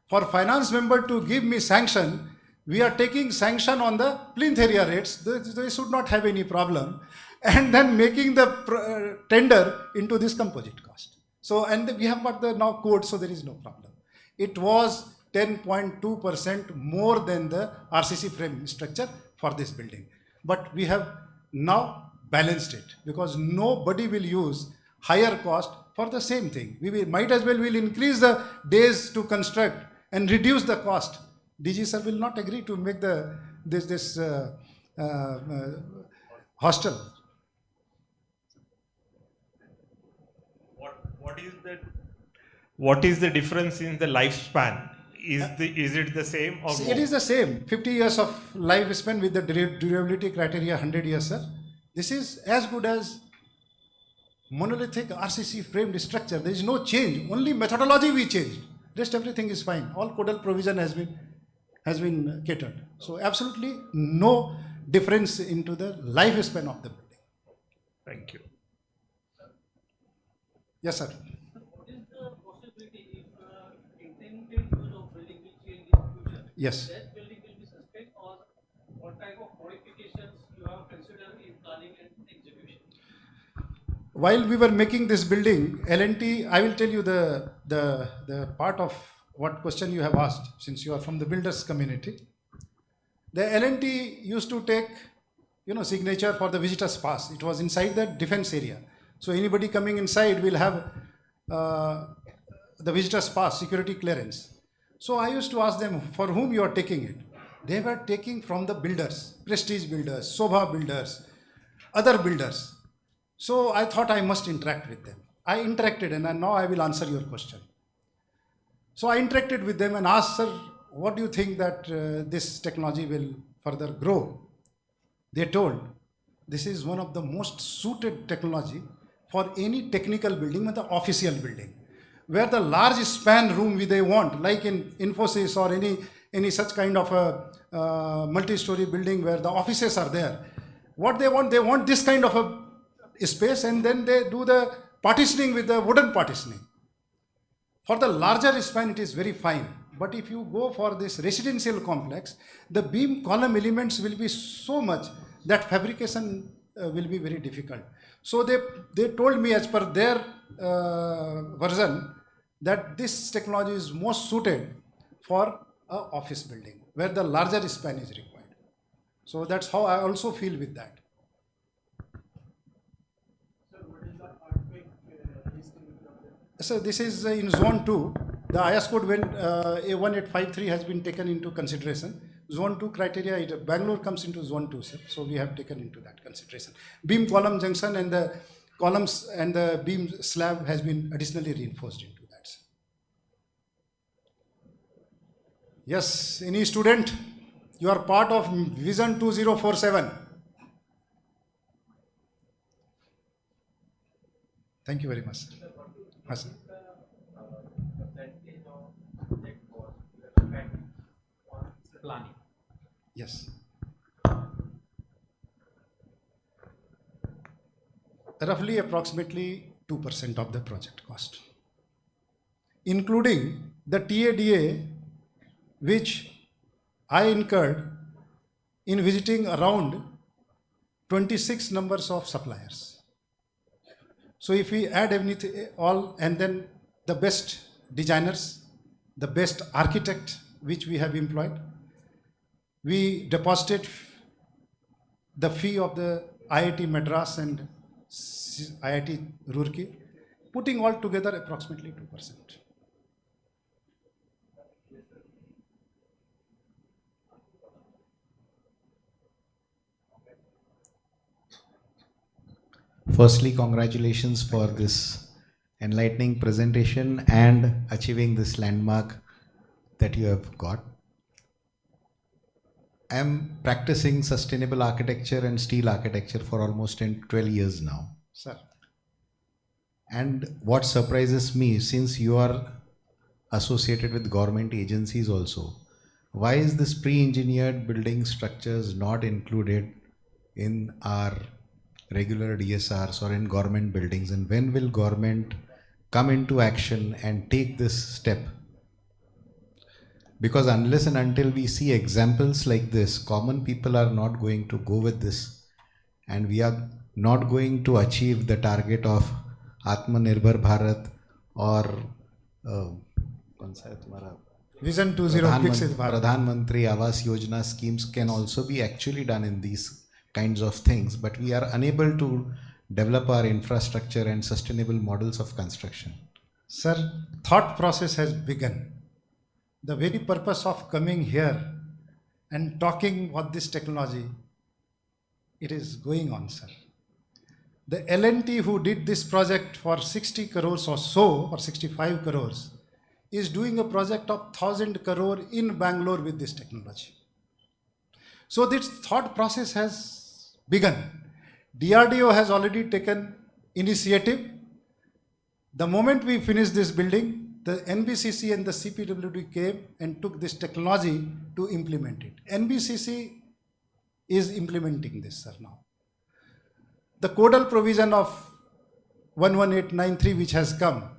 for finance member to give me sanction, we are taking sanction on the plinth area rates. They should not have any problem, and then making the tender into this composite cost. So, and we have got the now code, so there is no problem. It was 10.2% more than the RCC frame structure for this building. But we have now balanced it, because nobody will use higher cost for the same thing. We might as well will increase the days to construct and reduce the cost. DG sir will not agree to make this hostel. What is the difference in the lifespan? Is it the same or more? It is the same. 50 years of lifespan with the durability criteria 100 years, sir. This is as good as monolithic RCC framed structure. There is no change. Only methodology we changed. Rest everything is fine. All codal provision has been catered. So absolutely no difference into the lifespan of the building. Thank you. Yes, sir. What is the possibility if intended use of building will change in future? Yes. That building will be sustained, or what type of modifications you have considered in planning and execution? While we were making this building, L&T, I will tell you the part of what question you have asked, since you are from the builders community. The L&T used to take, signature for the visitors pass. It was inside the defense area. So anybody coming inside will have the visitors pass, security clearance. So I used to ask them, for whom you are taking it? They were taking from the builders, prestige builders, Sobha builders, other builders. So I thought I must interact with them. I interacted, and now I will answer your question. So I interacted with them and asked, sir, what do you think that this technology will further grow? They told, this is one of the most suited technology for any technical building, the official building, where the large span room they want, like in Infosys or any such kind of a multi-story building where the offices are there. What they want this kind of a space, and then they do the partitioning with the wooden partitioning. For the larger span, it is very fine. But if you go for this residential complex, the beam column elements will be so much that fabrication will be very difficult. So they told me, as per their version, that this technology is most suited for an office building where the larger span is required. So that's how I also feel with that. So this is in zone 2. The IS code when A1853 has been taken into consideration. Zone 2 criteria, Bangalore comes into zone 2, sir. So we have taken into that consideration. Beam column junction and the columns and the beam slab has been additionally reinforced into that, sir. Yes, any student, you are part of Vision 2047. Thank you very much, sir. Yes, sir. Planning. Yes. Roughly approximately 2% of the project cost, including the TADA, which I incurred in visiting around 26 numbers of suppliers. So if we add everything all, and then the best designers, the best architect which we have employed, we deposited the fee of the IIT Madras and IIT Roorkee, putting all together approximately 2%. Firstly, congratulations for this enlightening presentation and achieving this landmark that you have got. I am practicing sustainable architecture and steel architecture for almost 12 years now. Sir. And what surprises me, since you are associated with government agencies also, why is this pre-engineered building structures not included in our regular DSRs or in government buildings, and when will government come into action and take this step? Because unless and until we see examples like this, common people are not going to go with this, and we are not going to achieve the target of Atmanirbhar Bharat or Vision 2046 Pradhan Mantri Awas Yojana schemes can also be actually done in these kinds of things, but we are unable to develop our infrastructure and sustainable models of construction. Sir, thought process has begun. The very purpose of coming here and talking about this technology, it is going on, sir. The L&T who did this project for 60 crores or so, or 65 crores, is doing a project of 1,000 crore in Bangalore with this technology. So this thought process has begun. DRDO has already taken initiative. The moment we finish this building, the NBCC and the CPWD came and took this technology to implement it. NBCC is implementing this, sir, now. The codal provision of 11893 which has come,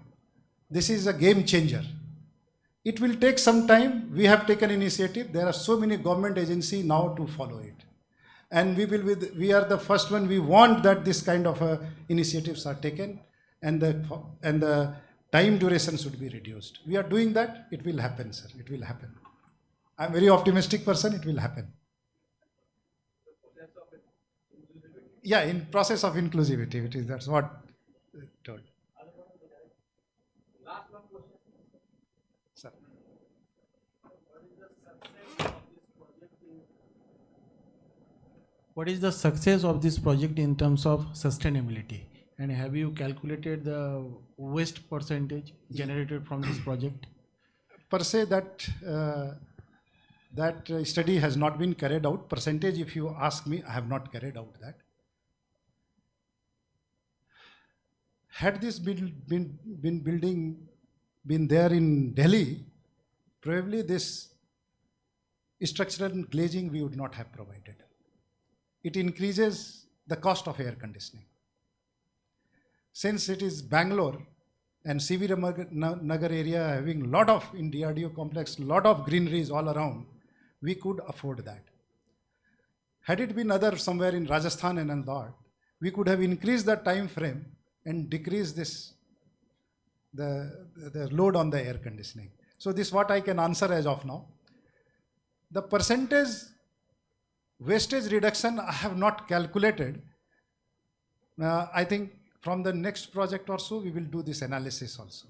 this is a game changer. It will take some time. We have taken initiative. There are so many government agencies now to follow it. And we are the first one. We want that this kind of initiatives are taken, and the time duration should be reduced. We are doing that. It will happen, sir. It will happen. I'm a very optimistic person. It will happen. Yeah, in process of inclusivity, that's what told. Last one question. what is the success of this project in terms of sustainability? And have you calculated the waste percentage generated from this project? Per se, that study has not been carried out. Percentage, if you ask me, I have not carried out that. Had this building been there in Delhi, probably this structural glazing we would not have provided. It increases the cost of air conditioning. Since it is Bangalore and CV Nagar area having lot of, in DRDO complex, lot of greeneries all around, we could afford that. Had it been other somewhere in Rajasthan and Anand, we could have increased the time frame and decreased the load on the air conditioning. So this is what I can answer as of now. The percentage wastage reduction I have not calculated. I think from the next project or so, we will do this analysis also.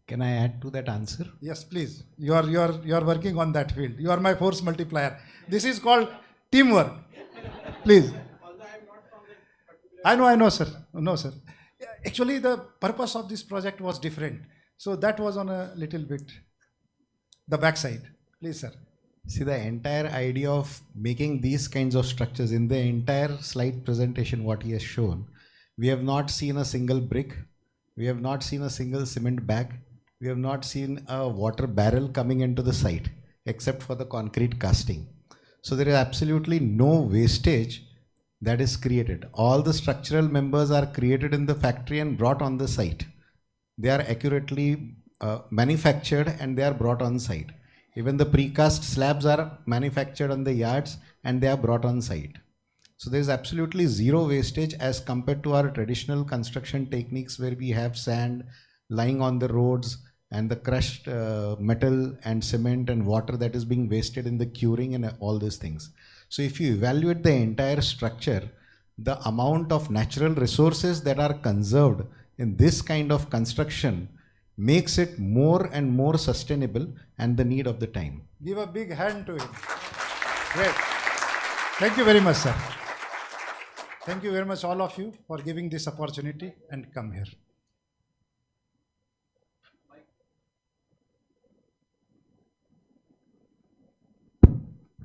Can I add to that answer? Yes, please. You are working on that field. You are my force multiplier. This is called teamwork. Please. I know, sir. No, sir. Actually, the purpose of this project was different. So that was on a little bit the backside. Please, sir. See, the entire idea of making these kinds of structures in the entire slide presentation, what he has shown, we have not seen a single brick. We have not seen a single cement bag. We have not seen a water barrel coming into the site except for the concrete casting. So there is absolutely no wastage that is created. All the structural members are created in the factory and brought on the site. They are accurately manufactured and they are brought on site. Even the precast slabs are manufactured on the yards and they are brought on site. So there is absolutely zero wastage as compared to our traditional construction techniques where we have sand lying on the roads and the crushed metal and cement and water that is being wasted in the curing and all these things. So if you evaluate the entire structure, the amount of natural resources that are conserved in this kind of construction makes it more and more sustainable and the need of the time. Give a big hand to him. Great. Thank you very much, sir. Thank you very much, all of you, for giving this opportunity and come here.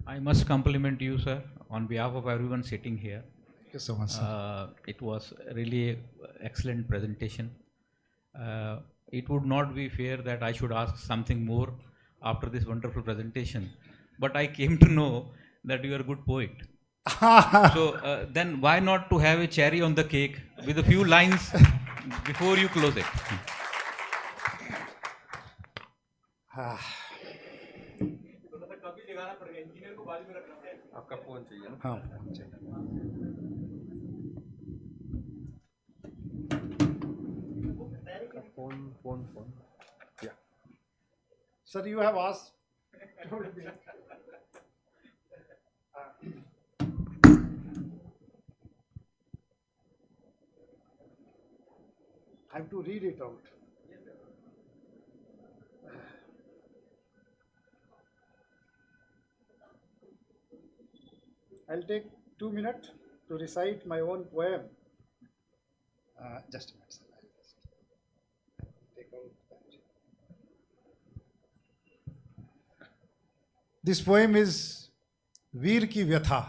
I must compliment you, sir, on behalf of everyone sitting here. Thank you so much, sir. It was really an excellent presentation. It would not be fair that I should ask something more after this wonderful presentation, but I came to know that you are a good poet. So then why not to have a cherry on the cake with a few lines before you close it? आपका phone चाहिए ना? हाँ, phone चाहिए. Phone. Yeah. Sir, you have asked. I have to read it out. I'll take 2 minutes to recite my own poem. Just a minute, sir. I'll just take out that. This poem is वीर की व्यथा.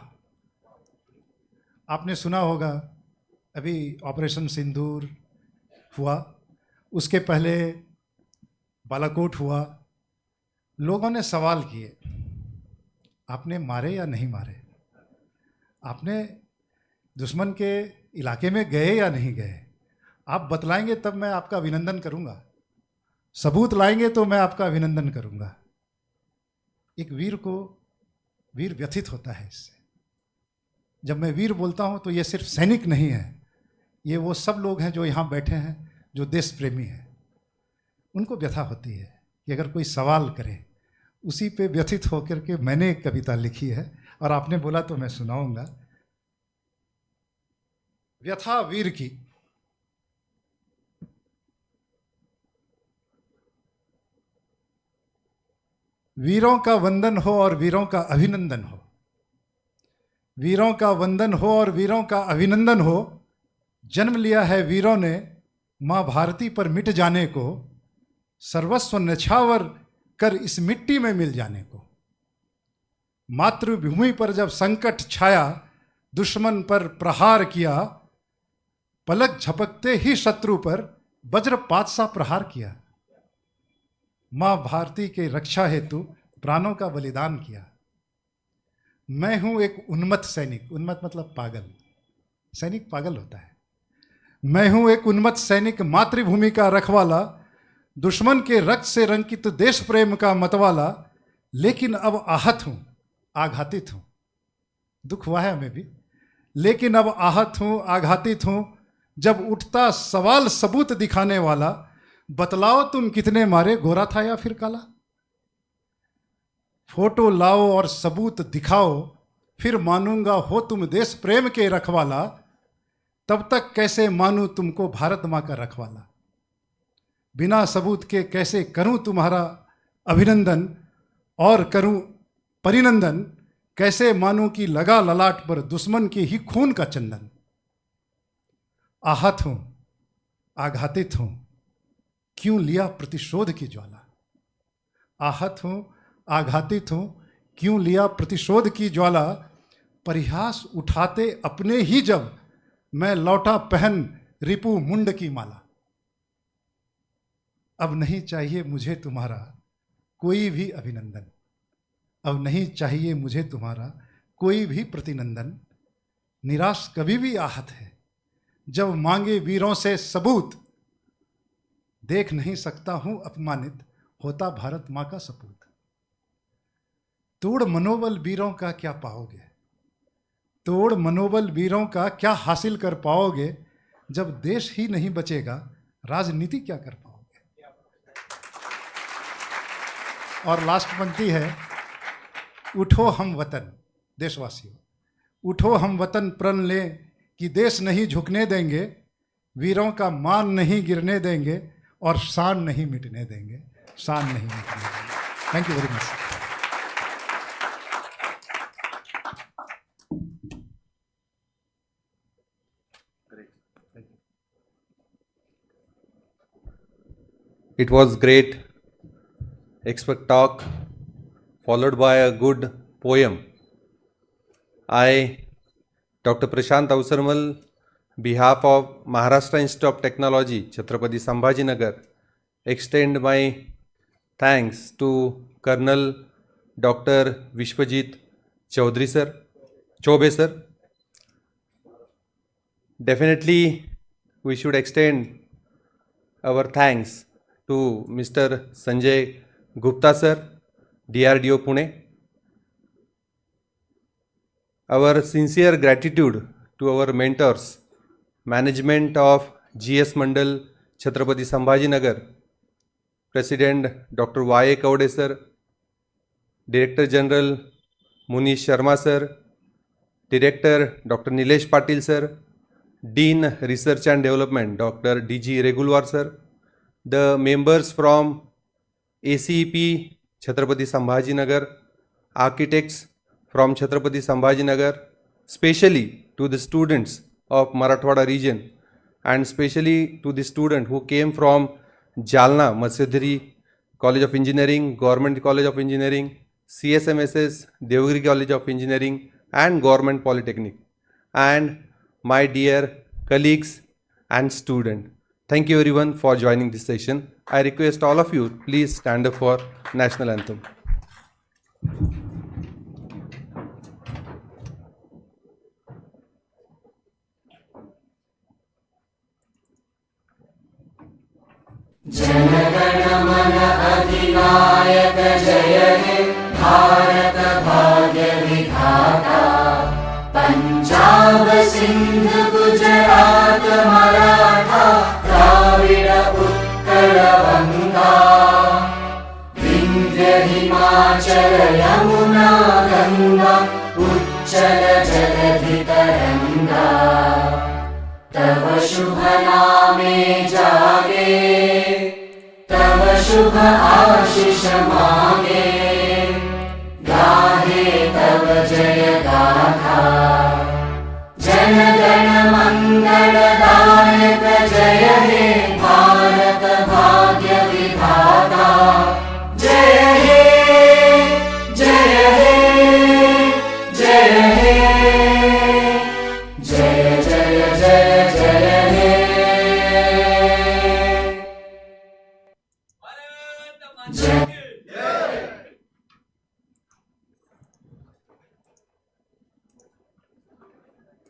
आपने सुना होगा अभी operation सिंदूर हुआ, उसके पहले बालाकोट हुआ. लोगों ने सवाल किए, आपने मारे या नहीं मारे, आपने दुश्मन के इलाके में गए या नहीं गए. आप बतलाएंगे तब मैं आपका अभिनंदन करूंगा, सबूत लाएंगे तो मैं आपका अभिनंदन करूंगा. एक वीर को वीर व्यथित होता है इससे. जब मैं वीर बोलता हूं तो ये सिर्फ सैनिक नहीं है, ये वो सब लोग हैं जो यहाँ बैठे हैं जो देश प्रेमी हैं. उनको व्यथा होती है कि अगर कोई सवाल करे, उसी पे व्यथित होकर के मैंने एक कविता लिखी है और आपने बोला तो मैं सुनाऊंगा. व्यथा वीर की. वीरों का वंदन हो और वीरों का अभिनंदन हो। वीरों का वंदन हो और वीरों का अभिनंदन हो। जन्म लिया है वीरों ने माँ भारती पर मिट जाने को, सर्वस्व न्यछावर कर इस मिट्टी में मिल जाने को। मातृभूमि पर जब संकट छाया, दुश्मन पर प्रहार किया, पलक झपकते ही शत्रु पर वज्रपात सा प्रहार किया। मां भारती के रक्षा हेतु प्राणों का बलिदान किया। मैं हूं एक उन्मत्त सैनिक, उन्मत्त मतलब पागल, सैनिक पागल होता है। मैं हूं एक उन्मत्त सैनिक, मातृभूमि का रखवाला, दुश्मन के रक्त से रंकित देश प्रेम का मतवाला, लेकिन अब आहत हूं, आघातित हूं। दुख हुआ है हमें भी, लेकिन अब आहत हूं, आघातित हूं। जब उठता सवाल सबूत दिखाने वाला, बतलाओ तुम कितने मारे, गोरा था या फिर काला। फोटो लाओ और सबूत दिखाओ, फिर मानूंगा हो तुम देश प्रेम के रखवाला। तब तक कैसे मानूं तुमको भारत मां का रखवाला। बिना सबूत के कैसे करूं तुम्हारा अभिनंदन और करूं परिनंदन। कैसे मानूं कि लगा ललाट पर दुश्मन के ही खून का चंदन। आहत हूं, आघातित हूं, क्यों लिया प्रतिशोध की ज्वाला। आहत हूं, आघातित हूं, क्यों लिया प्रतिशोध की ज्वाला। परिहास उठाते अपने ही जब, मैं लौटा पहन रिपु मुंड की माला। अब नहीं चाहिए मुझे तुम्हारा कोई भी अभिनंदन, अब नहीं चाहिए मुझे तुम्हारा कोई भी प्रतिनंदन। निराश कभी भी आहत है, जब मांगे वीरों से सबूत। देख नहीं सकता हूं अपमानित, होता भारत मां का सपूत। तोड़ मनोबल वीरों का क्या पाओगे, तोड़ मनोबल वीरों का क्या हासिल कर पाओगे। जब देश ही नहीं बचेगा, राजनीति क्या कर पाओगे। और लास्ट पंक्ति है, उठो हम वतन, देशवासियों उठो हम वतन प्रण लें कि देश नहीं झुकने देंगे। वीरों का मान नहीं गिरने देंगे और शान नहीं मिटने देंगे, शान नहीं मिटने देंगे। Thank you very much. It was great expert talk followed by a good poem. I, Dr. Prashant Avsarmal, behalf of Maharashtra Institute of Technology, Chhatrapati Sambhajinagar, extend my thanks to Colonel Dr. Bishwajeet Choubey sir. Definitely we should extend our thanks to Mr. Sanjay Gupta sir, DRDO Pune. Our sincere gratitude to our mentors, management of GS Mandal Chhatrapati Sambhajinagar, President Dr. Y.A. Kaude sir, Director General Munish Sharma sir, Director Dr. Nilesh Patil sir, Dean Research and Development Dr. D.G. Regular sir, the members from ACEP Chhatrapati Sambhajinagar, architects from Chhatrapati Sambhajinagar, specially to the students of Marathwada region and specially to the student who came from Jalna Matsyadhari College of Engineering, Government College of Engineering, CSMSS, Devagiri College of Engineering and Government Polytechnic, and my dear colleagues and students. Thank you everyone for joining this session. I request all of you, please stand up for National Anthem. जनगण मन अधिनायक जय हे भारत भाग्य विधाता। पंजाब सिंध गुजरात मराठा द्राविड़ उत्कल बंगा। विंध्य हिमाचल यमुना गंगा उच्चल जलधि तरंगा। तव शुभ नामे जागे, तव शुभ आशीष मा